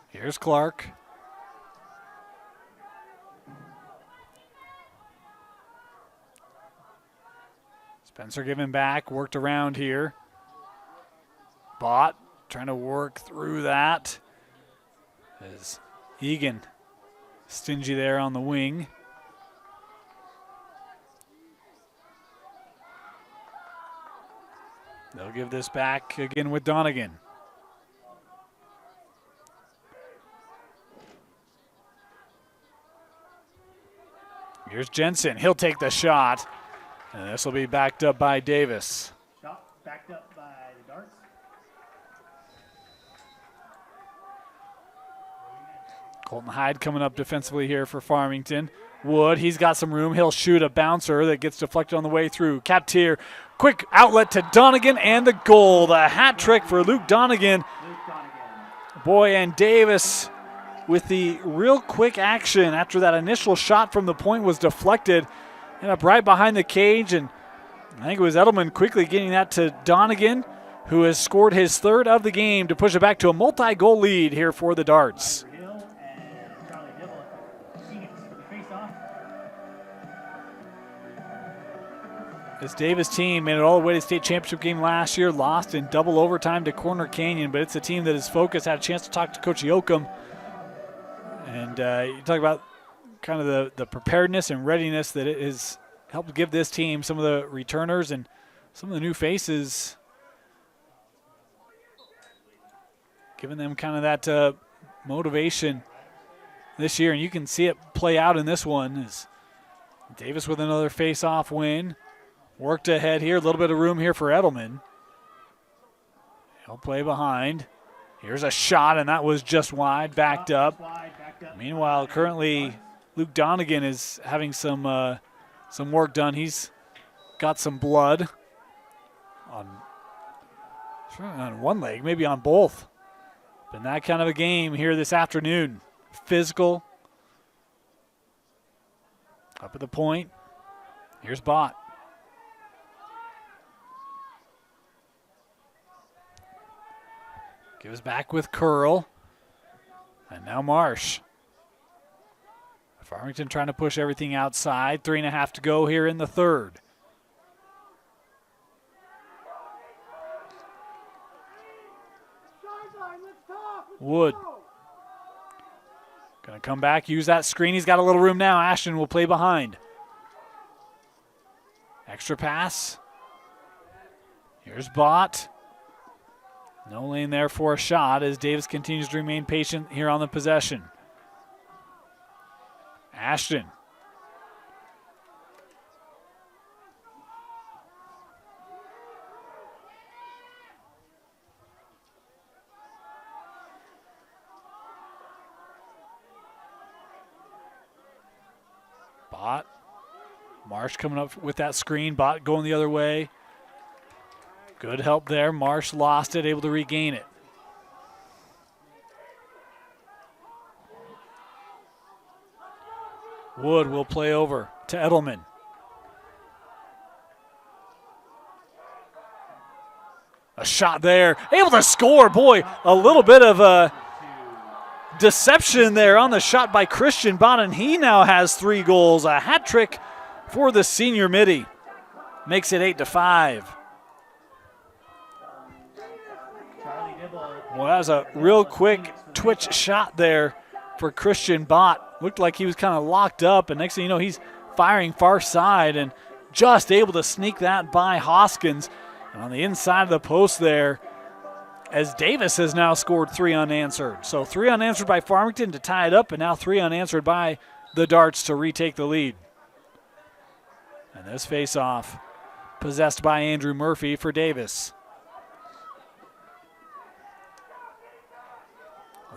Here's Clark. Spencer giving back, worked around here. Bott trying to work through that. As Egan stingy there on the wing. They'll give this back again with Donegan. Here's Jensen. He'll take the shot. And this will be backed up by Davis. Shot backed up by the Darts. Colton Hyde coming up defensively here for Farmington. Wood, he's got some room. He'll shoot a bouncer that gets deflected on the way through. Captier, quick outlet to Donegan and the goal. The hat trick for Luke Donegan. Boy, and Davis with the real quick action after that initial shot from the point was deflected. Ended up right behind the cage, and I think it was Edelman quickly getting that to Donegan, who has scored his third of the game to push it back to a multi-goal lead here for the Darts. This Davis team made it all the way to the state championship game last year, lost in double overtime to Corner Canyon, but it's a team that is focused. Had a chance to talk to Coach Yoakum, and you talk about kind of the preparedness and readiness that it has helped give this team, some of the returners and some of the new faces, giving them kind of that motivation this year. And you can see it play out in this one. As Davis with another face-off win. Worked ahead here, a little bit of room here for Edelman. He'll play behind. Here's a shot, and that was just wide, backed up. Meanwhile, currently Luke Donegan is having some work done. He's got some blood on one leg, maybe on both. Been that kind of a game here this afternoon. Physical. Up at the point. Here's Bott. Gives back with Curl. And now Marsh. Farmington trying to push everything outside. 3.5 to go here in the third. Wood. Going to come back, use that screen. He's got a little room now. Ashton will play behind. Extra pass. Here's Bott. No lane there for a shot as Davis continues to remain patient here on the possession. Ashton. Bott. Marsh coming up with that screen. Bott going the other way. Good help there. Marsh lost it, able to regain it. Wood will play over to Edelman. A shot there. Able to score. Boy, a little bit of a deception there on the shot by Christian Bott, and he now has 3 goals. A hat trick for the senior midi. Makes it 8-5. Well, that was a real quick twitch shot there for Christian Bott. Looked like he was kind of locked up, and next thing you know, he's firing far side and just able to sneak that by Hoskins. And on the inside of the post there, as Davis has now scored 3 unanswered. So 3 unanswered by Farmington to tie it up, and now 3 unanswered by the Darts to retake the lead. And this face-off possessed by Andrew Murphy for Davis.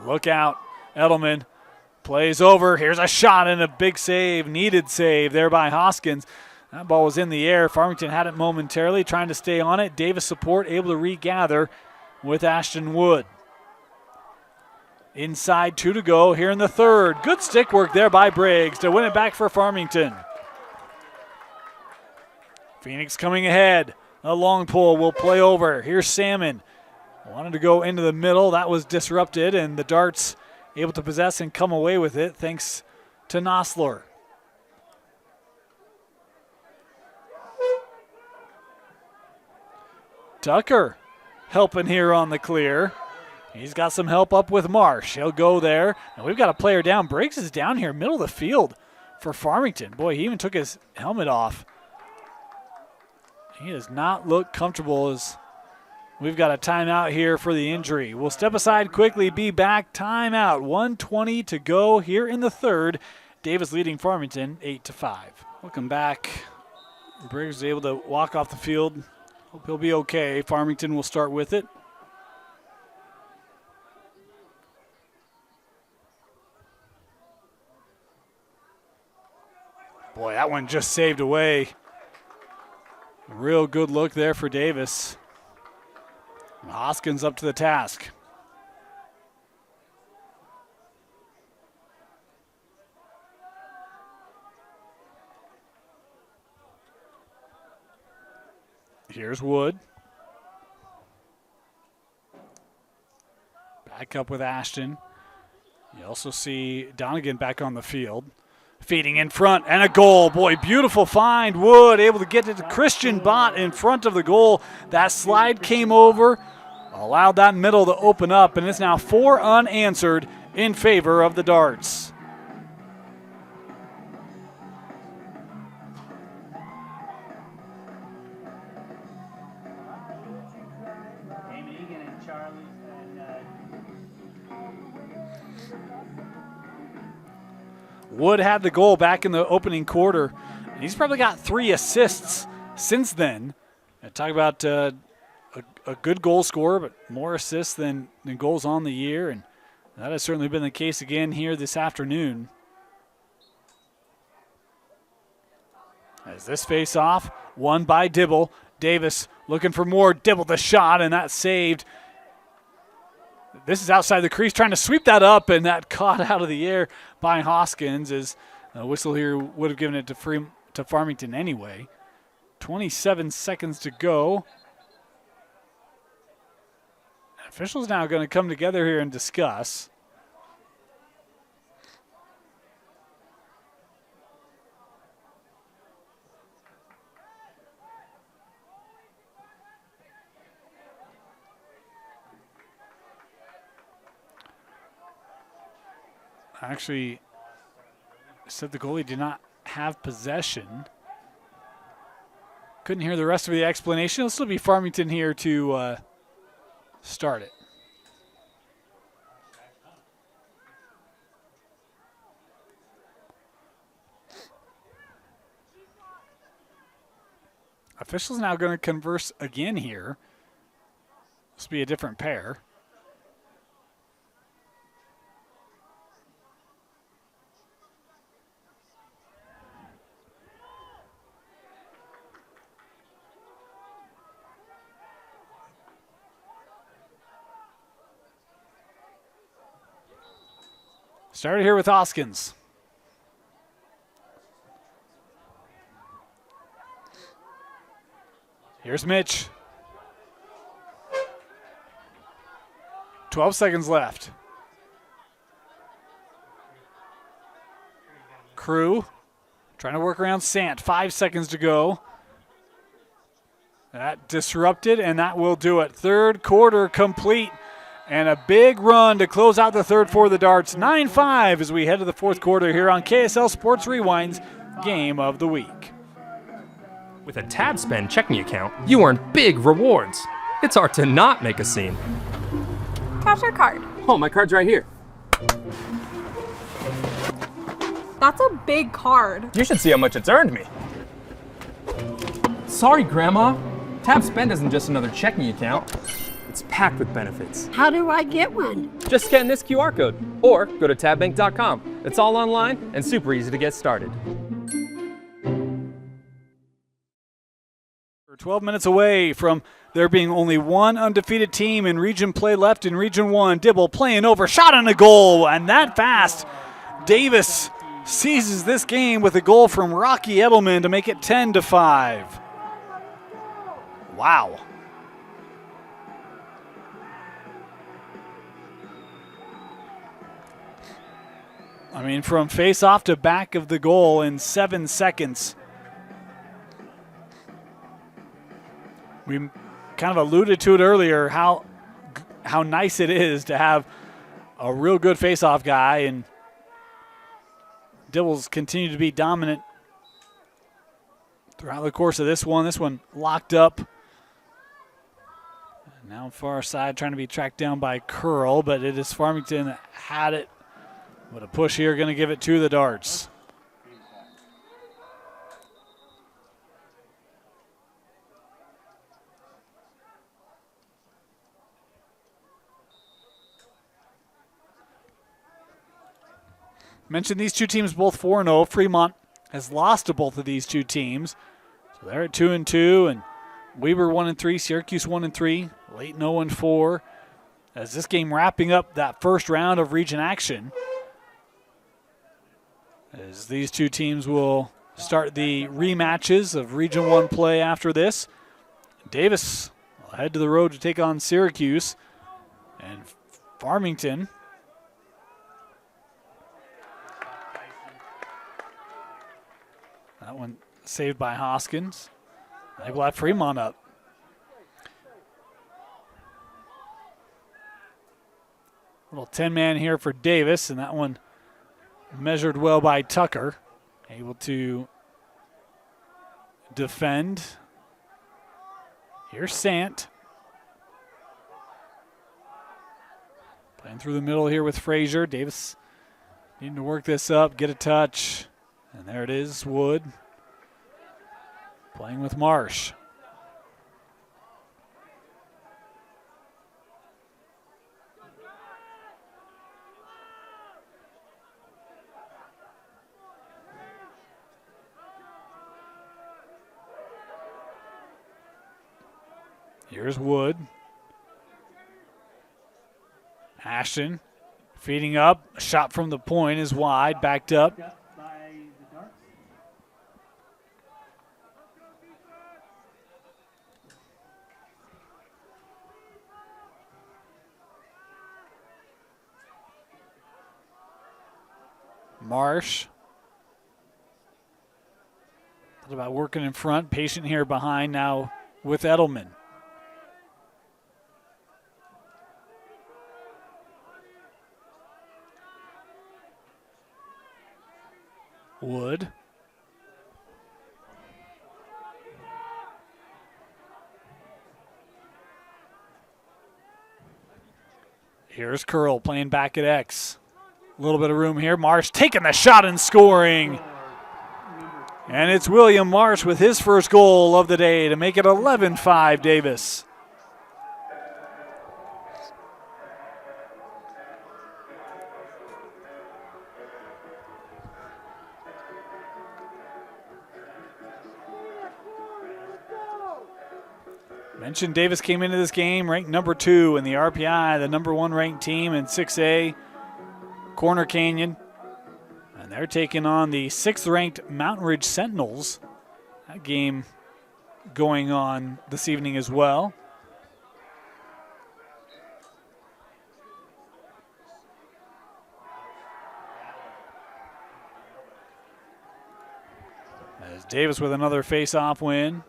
Look out. Edelman plays over. Here's a shot and a big save, needed save there by Hoskins. That ball was in the air. Farmington had it momentarily, trying to stay on it. Davis support able to regather with Ashton Wood. Inside 2 to go here in the third. Good stick work there by Briggs to win it back for Farmington. Phoenix coming ahead. A long pull will play over. Here's Salmon. Wanted to go into the middle. That was disrupted, and the Darts able to possess and come away with it thanks to Nosler. Tucker helping here on the clear. He's got some help up with Marsh. He'll go there, and we've got a player down. Briggs is down here, middle of the field for Farmington. Boy, he even took his helmet off. He does not look comfortable as we've got a timeout here for the injury. We'll step aside quickly, be back. Timeout, 1:20 to go here in the third. Davis leading Farmington 8-5. Welcome back. Briggs is able to walk off the field. Hope he'll be okay. Farmington will start with it. Boy, that one just saved away. A real good look there for Davis. Hoskins up to the task. Here's Wood. Back up with Ashton. You also see Donegan back on the field. Feeding in front, and a goal. Boy, beautiful find. Wood able to get it to Christian Bott in front of the goal. That slide came over, allowed that middle to open up, and it's now 4 unanswered in favor of the Darts. Wood had the goal back in the opening quarter. He's probably got 3 assists since then. Talk about a good goal scorer, but more assists than goals on the year, and that has certainly been the case again here this afternoon. As this face-off, won by Dibble. Davis looking for more. Dibble the shot, and that's saved. This is outside the crease, trying to sweep that up, and that caught out of the air by Hoskins, as a whistle here would have given it to Farmington anyway. 27 seconds to go. Officials now going to come together here and discuss. Actually said the goalie did not have possession. Couldn't hear the rest of the explanation. It'll still be Farmington here to start it. Officials now going to converse again here. This will be a different pair. Started here with Hoskins. Here's Mitch. 12 seconds left. Crew trying to work around Sant. 5 seconds to go. That disrupted, and that will do it. Third quarter complete. And a big run to close out the third for the Darts. 9-5 as we head to the fourth quarter here on KSL Sports Rewind's Game of the Week. With a TabSpend checking account, you earn big rewards. It's hard to not make a scene. Cash or card? Oh, my card's right here. That's a big card. You should see how much it's earned me. Sorry, Grandma. TabSpend isn't just another checking account. It's packed with benefits. How do I get one? Just scan this QR code or go to tabbank.com. It's all online and super easy to get started. We're 12 minutes away from there being only one undefeated team in region play left in Region 1. Dibble playing over, shot on a goal, and that fast. Davis seizes this game with a goal from Rocky Edelman to make it 10-5. Wow. I mean, from face-off to back of the goal in 7 seconds. We kind of alluded to it earlier, how nice it is to have a real good face-off guy, and Dibbles continue to be dominant throughout the course of this one. This one locked up. And now far side trying to be tracked down by Curl, but it is Farmington that had it. But a push here, going to give it to the Darts. Mentioned these two teams both 4-0. Fremont has lost to both of these two teams. So they're at 2-2, and Weber 1-3, Syracuse 1-3, Layton 0-4. As this game wrapping up that first round of region action, as these two teams will start the rematches of Region 1 play after this. Davis will head to the road to take on Syracuse. And Farmington that one saved by Hoskins. They will have Fremont up. Little 10-man here for Davis, and that one measured well by Tucker. Able to defend. Here's Sant. Playing through the middle here with Frazier. Davis needing to work this up, get a touch. And there it is, Wood. Playing with Marsh. Here's Wood. Ashton feeding up. A shot from the point is wide, backed up. Marsh. Thought about working in front, patient here behind now with Edelman. Wood. Here's Curl playing back at X. A little bit of room here. Marsh taking the shot and scoring. And it's William Marsh with his first goal of the day to make it 11-5 Davis. Mentioned Davis came into this game ranked number 2 in the RPI, the number 1 ranked team in 6A, Corner Canyon. And they're taking on the 6th ranked Mountain Ridge Sentinels. That game going on this evening as well. As Davis with another face-off win.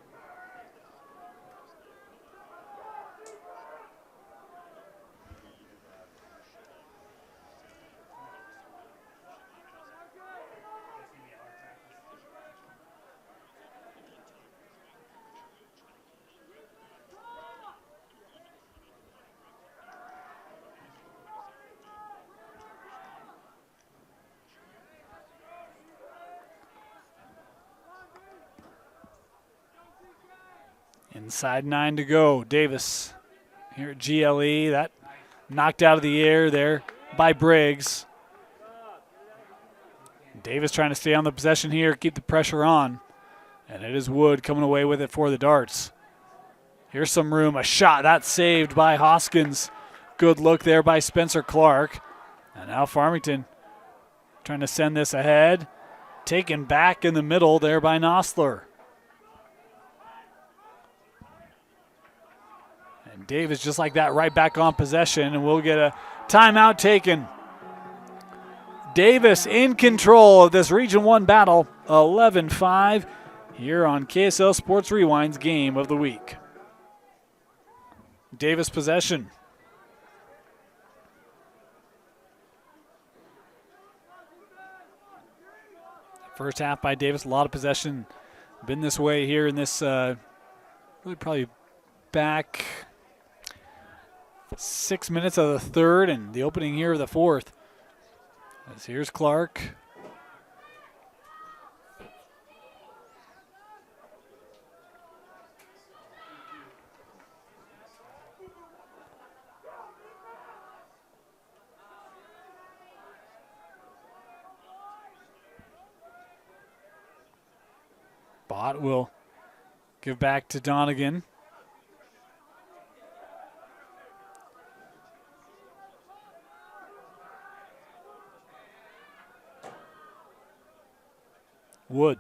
Inside 9 to go. Davis here at GLE. That knocked out of the air there by Briggs. Davis trying to stay on the possession here, keep the pressure on. And it is Wood coming away with it for the Darts. Here's some room. A shot. That's saved by Hoskins. Good look there by Spencer Clark. And now Farmington trying to send this ahead. Taken back in the middle there by Nosler. Davis just like that right back on possession, and we'll get a timeout taken. Davis in control of this Region 1 battle, 11-5 here on KSL Sports Rewind's Game of the Week. Davis possession. First half by Davis, a lot of possession. Been this way here in this really probably back 6 minutes of the third and the opening here of the fourth. As here's Clark. Bott will give back to Donegan. Wood.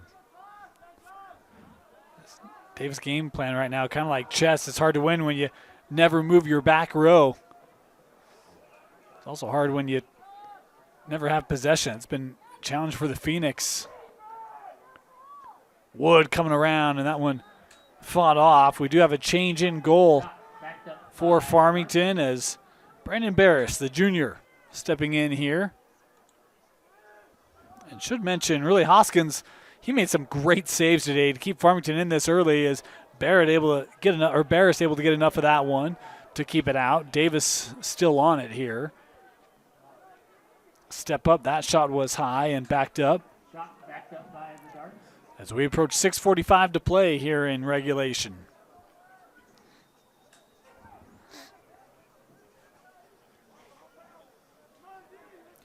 Davis' game plan right now, kind of like chess. It's hard to win when you never move your back row. It's also hard when you never have possession. It's been a challenge for the Phoenix. Wood coming around, and that one fought off. We do have a change in goal for Farmington as Brandon Barris, the junior, stepping in here. And should mention, really, Hoskins, he made some great saves today to keep Farmington in this early. As Barris able to get enough of that one to keep it out. Davis still on it here. Step up. That shot was high and backed up. Shot backed up by the Darts. As we approach 6:45 to play here in regulation.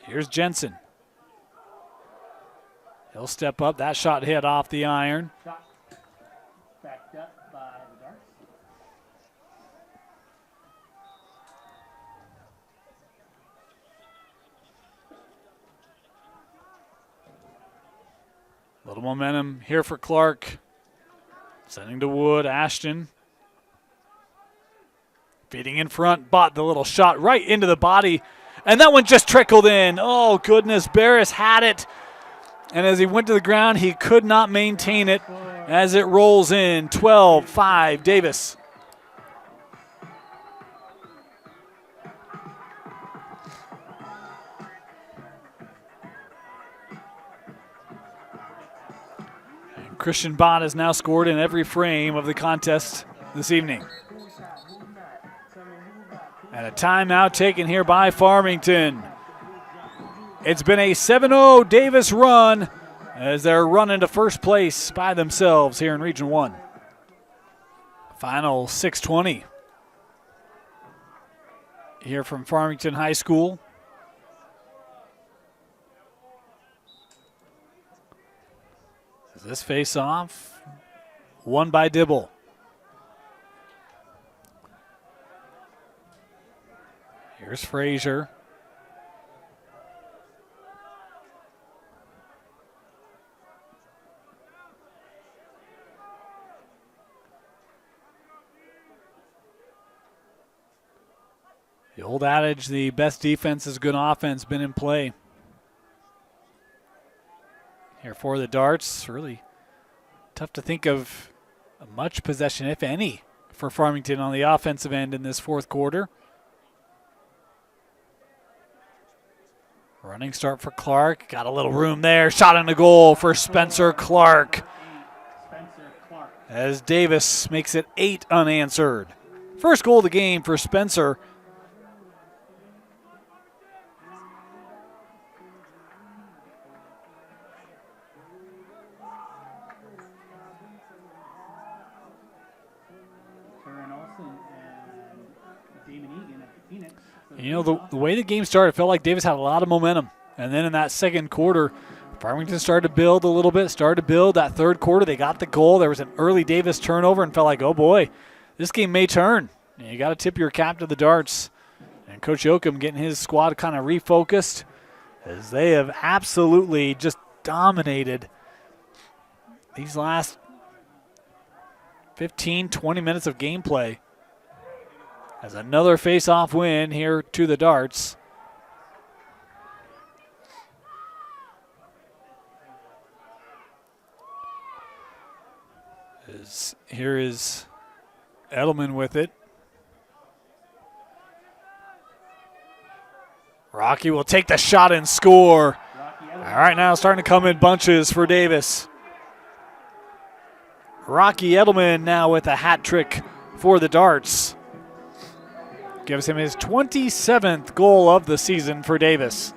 Here's Jensen. He'll step up. That shot hit off the iron. Shot backed up by the Darts. Little momentum here for Clark. Sending to Wood. Ashton. Feeding in front. Bought the little shot right into the body. And that one just trickled in. Oh, goodness. Barris had it. and as he went to the ground, he could not maintain it as it rolls in. 12-5 Davis. And Christian Bott has now scored in every frame of the contest this evening. And a timeout taken here by Farmington. It's been a 7-0 Davis run as they're running to first place by themselves here in Region 1. Final 6:20 here from Farmington High School. This face-off won by Dibble. Here's Frazier. The old adage, the best defense is good offense, been in play. Here for the Darts, really tough to think of much possession, if any, for Farmington on the offensive end in this fourth quarter. Running start for Clark, got a little room there, shot in the goal for Spencer Clark. As Davis makes it 8 unanswered. First goal of the game for Spencer. You know, the way the game started, it felt like Davis had a lot of momentum. And then in that second quarter, Farmington started to build a little bit, That third quarter, they got the goal. There was an early Davis turnover and felt like, oh boy, this game may turn. And you got to tip your cap to the Darts. And Coach Yoakum getting his squad kind of refocused as they have absolutely just dominated these last 15, 20 minutes of gameplay. As another face-off win here to the Darts. Here is Edelman with it. Rocky will take the shot and score. All right, now starting to come in bunches for Davis. Rocky Edelman now with a hat trick for the Darts. Gives him his 27th goal of the season for Davis.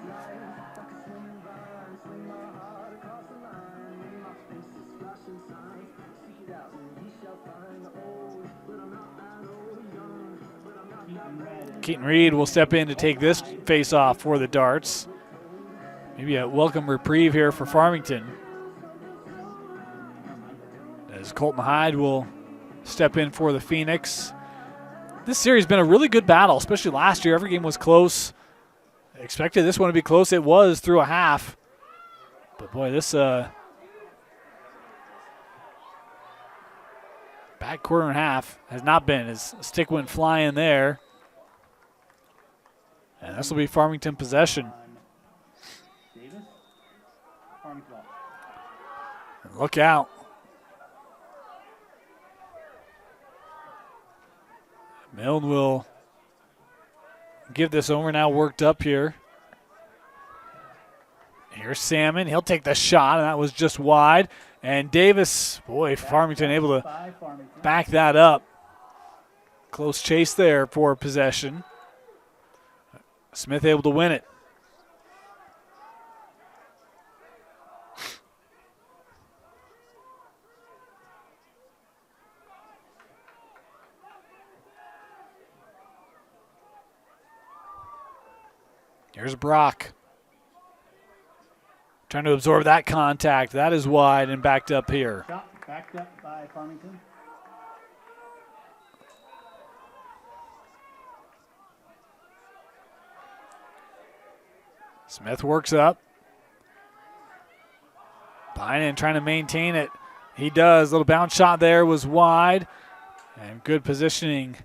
Keaton Reed will step in to take this face-off for the Darts. Maybe a welcome reprieve here for Farmington. As Colton Hyde will step in for the Phoenix. This series has been a really good battle, especially last year. Every game was close. I expected this one to be close. It was through a half. But boy, this back quarter and a half has not been. His stick went flying there. And this will be Farmington possession. And look out. Milne will give this over, now worked up here. Here's Salmon. He'll take the shot, and that was just wide. And Davis, boy, Farmington able to back that up. Close chase there for possession. Smith able to win it. Here's Brock. Trying to absorb that contact. That is wide and backed up here. Shot backed up by Farmington. Smith works up. Bynum trying to maintain it. He does. Little bounce shot there was wide. And good positioning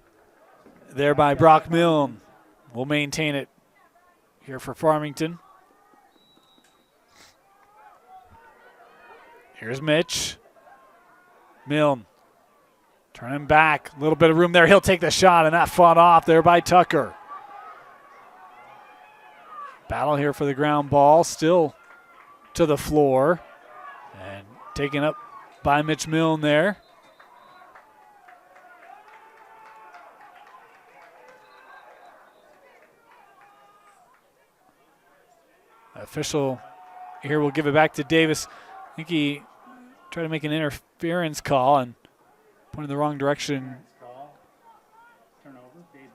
there by Brock Milne. Will maintain it here for Farmington. Here's Mitch. Milne. Turning back. A little bit of room there. He'll take the shot, and that fought off there by Tucker. Battle here for the ground ball. Still to the floor. And taken up by Mitch Milne there. Official here will give it back to Davis. I think he tried to make an interference call and pointed in the wrong direction.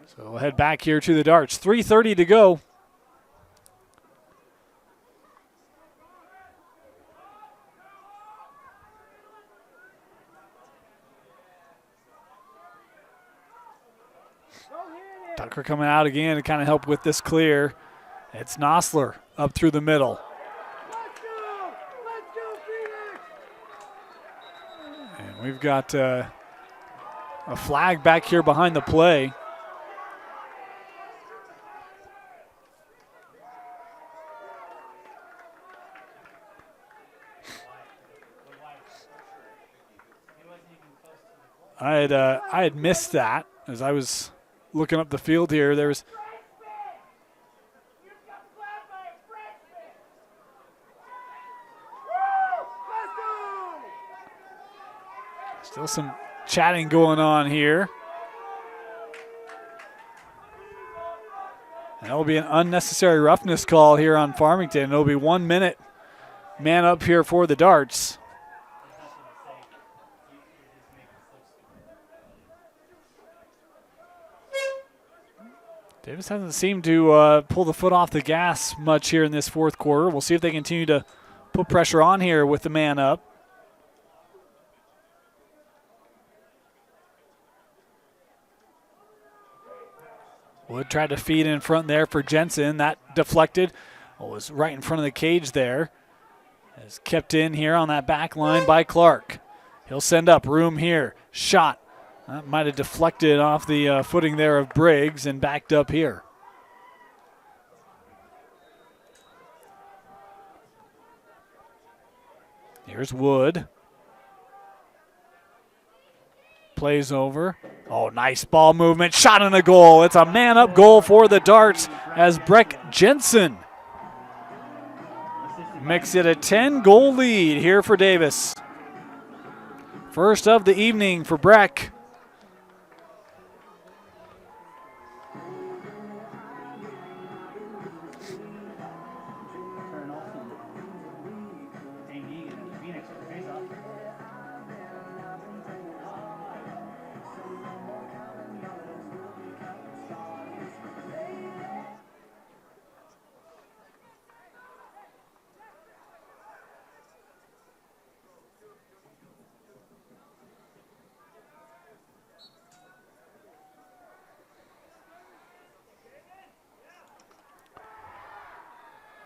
So we'll head back here to the darts. 3:30 to go. Tucker coming out again to kind of help with this clear. It's Nosler up through the middle. And we've got a flag back here behind the play. I had missed that as I was looking up the field here. There was still some chatting going on here. And that will be an unnecessary roughness call here on Farmington. It'll be 1 minute man up here for the darts. Davis hasn't seemed to pull the foot off the gas much here in this fourth quarter. We'll see if they continue to put pressure on here with the man up. Wood tried to feed in front there for Jensen. That deflected. Was right in front of the cage there. Is kept in here on that back line by Clark. He'll send up, room here. Shot. That might have deflected off the footing there of Briggs and backed up here. Here's Wood. Plays over. Oh, nice ball movement. Shot and a goal. It's a man-up goal for the Darts as Breck Jensen makes it a 10-goal lead here for Davis. First of the evening for Breck.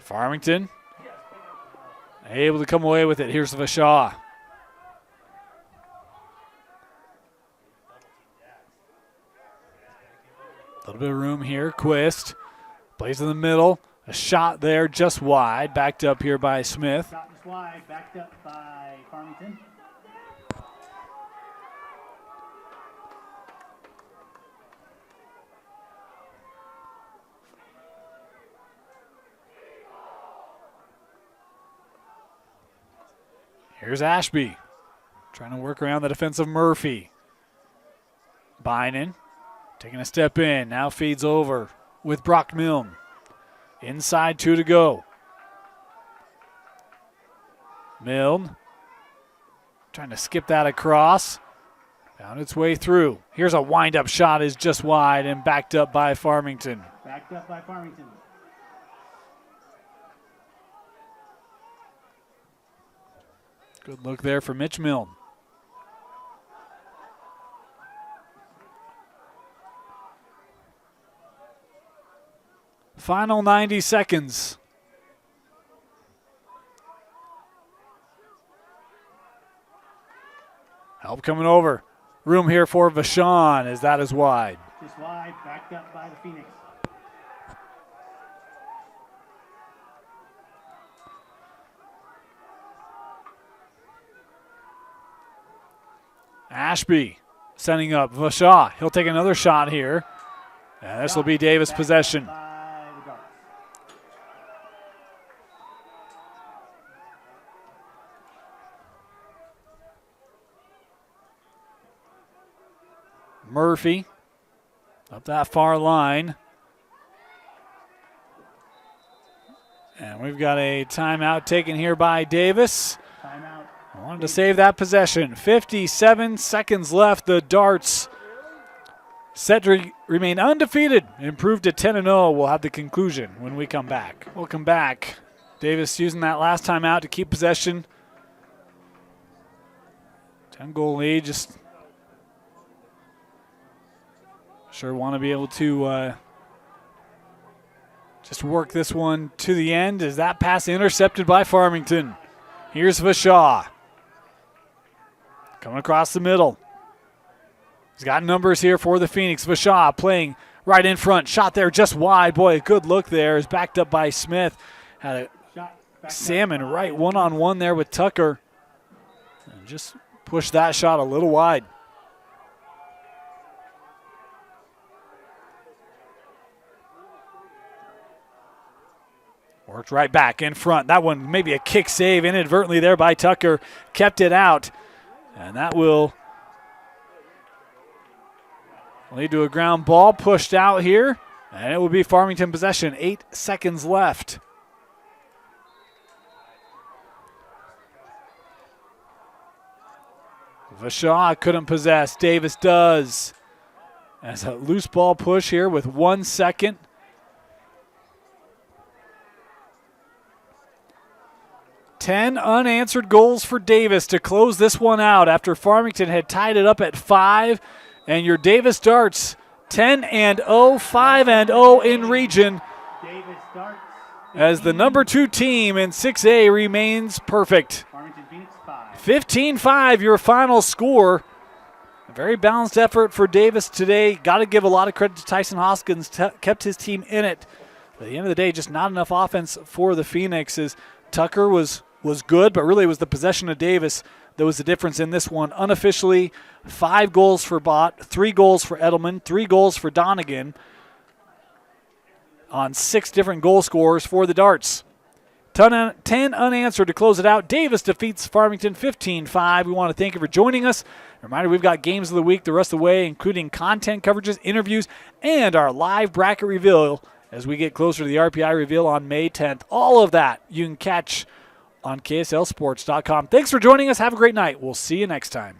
Farmington able to come away with it. Here's Vashaw. A little bit of room here. Quist plays in the middle. A shot there just wide. Backed up here by Smith. Shot just wide, backed up by Farmington. Here's Ashby trying to work around the defensive Murphy. Bynan taking a step in, now feeds over with Brock Milne. Inside, 2 to go. Milne trying to skip that across. Found its way through. Here's a wind-up shot, is just wide and backed up by Farmington. Backed up by Farmington. Good look there for Mitch Milne. Final 90 seconds. Help coming over. Room here for Vachon as that is wide. Just wide, backed up by the Phoenix. Ashby sending up Vashaw. He'll take another shot here. And this will be Davis possession. By the Darts. Murphy up that far line. And we've got a timeout taken here by Davis. Timeout. I wanted to save that possession. 57 seconds left. The Darts set to remain undefeated, improved to 10-0. We'll have the conclusion when we come back. Welcome back. Davis using that last timeout to keep possession. 10-goal lead. Just sure want to be able to just work this one to the end. Is that pass intercepted by Farmington? Here's Vashaw. Coming across the middle. He's got numbers here for the Phoenix. Vashaw playing right in front. Shot there just wide. Boy, a good look there. Is backed up by Smith. Had a salmon right one-on-one there with Tucker. And just pushed that shot a little wide. Worked right back in front. That one maybe a kick save inadvertently there by Tucker. Kept it out. And that will lead to a ground ball pushed out here. And it will be Farmington possession. 8 seconds left. Vashaw couldn't possess. Davis does. As a loose ball push here with 1 second. Ten unanswered goals for Davis to close this one out after Farmington had tied it up at 5. And your Davis Darts 10-0, 5-0 in region. Davis Darts. As the number 2 team in 6A remains perfect. Farmington Phoenix 5. 15-5 your final score. A very balanced effort for Davis today. Got to give a lot of credit to Tyson Hoskins. Kept his team in it. But at the end of the day, just not enough offense for the Phoenix. As Tucker was good, but really it was the possession of Davis that was the difference in this one. Unofficially, 5 goals for Bott, 3 goals for Edelman, 3 goals for Donegan on 6 different goal scorers for the Darts. 10 unanswered to close it out. Davis defeats Farmington 15-5. We want to thank you for joining us. Reminder, we've got games of the week the rest of the way, including content coverages, interviews, and our live bracket reveal as we get closer to the RPI reveal on May 10th. All of that you can catch on KSLSports.com. Thanks for joining us. Have a great night. We'll see you next time.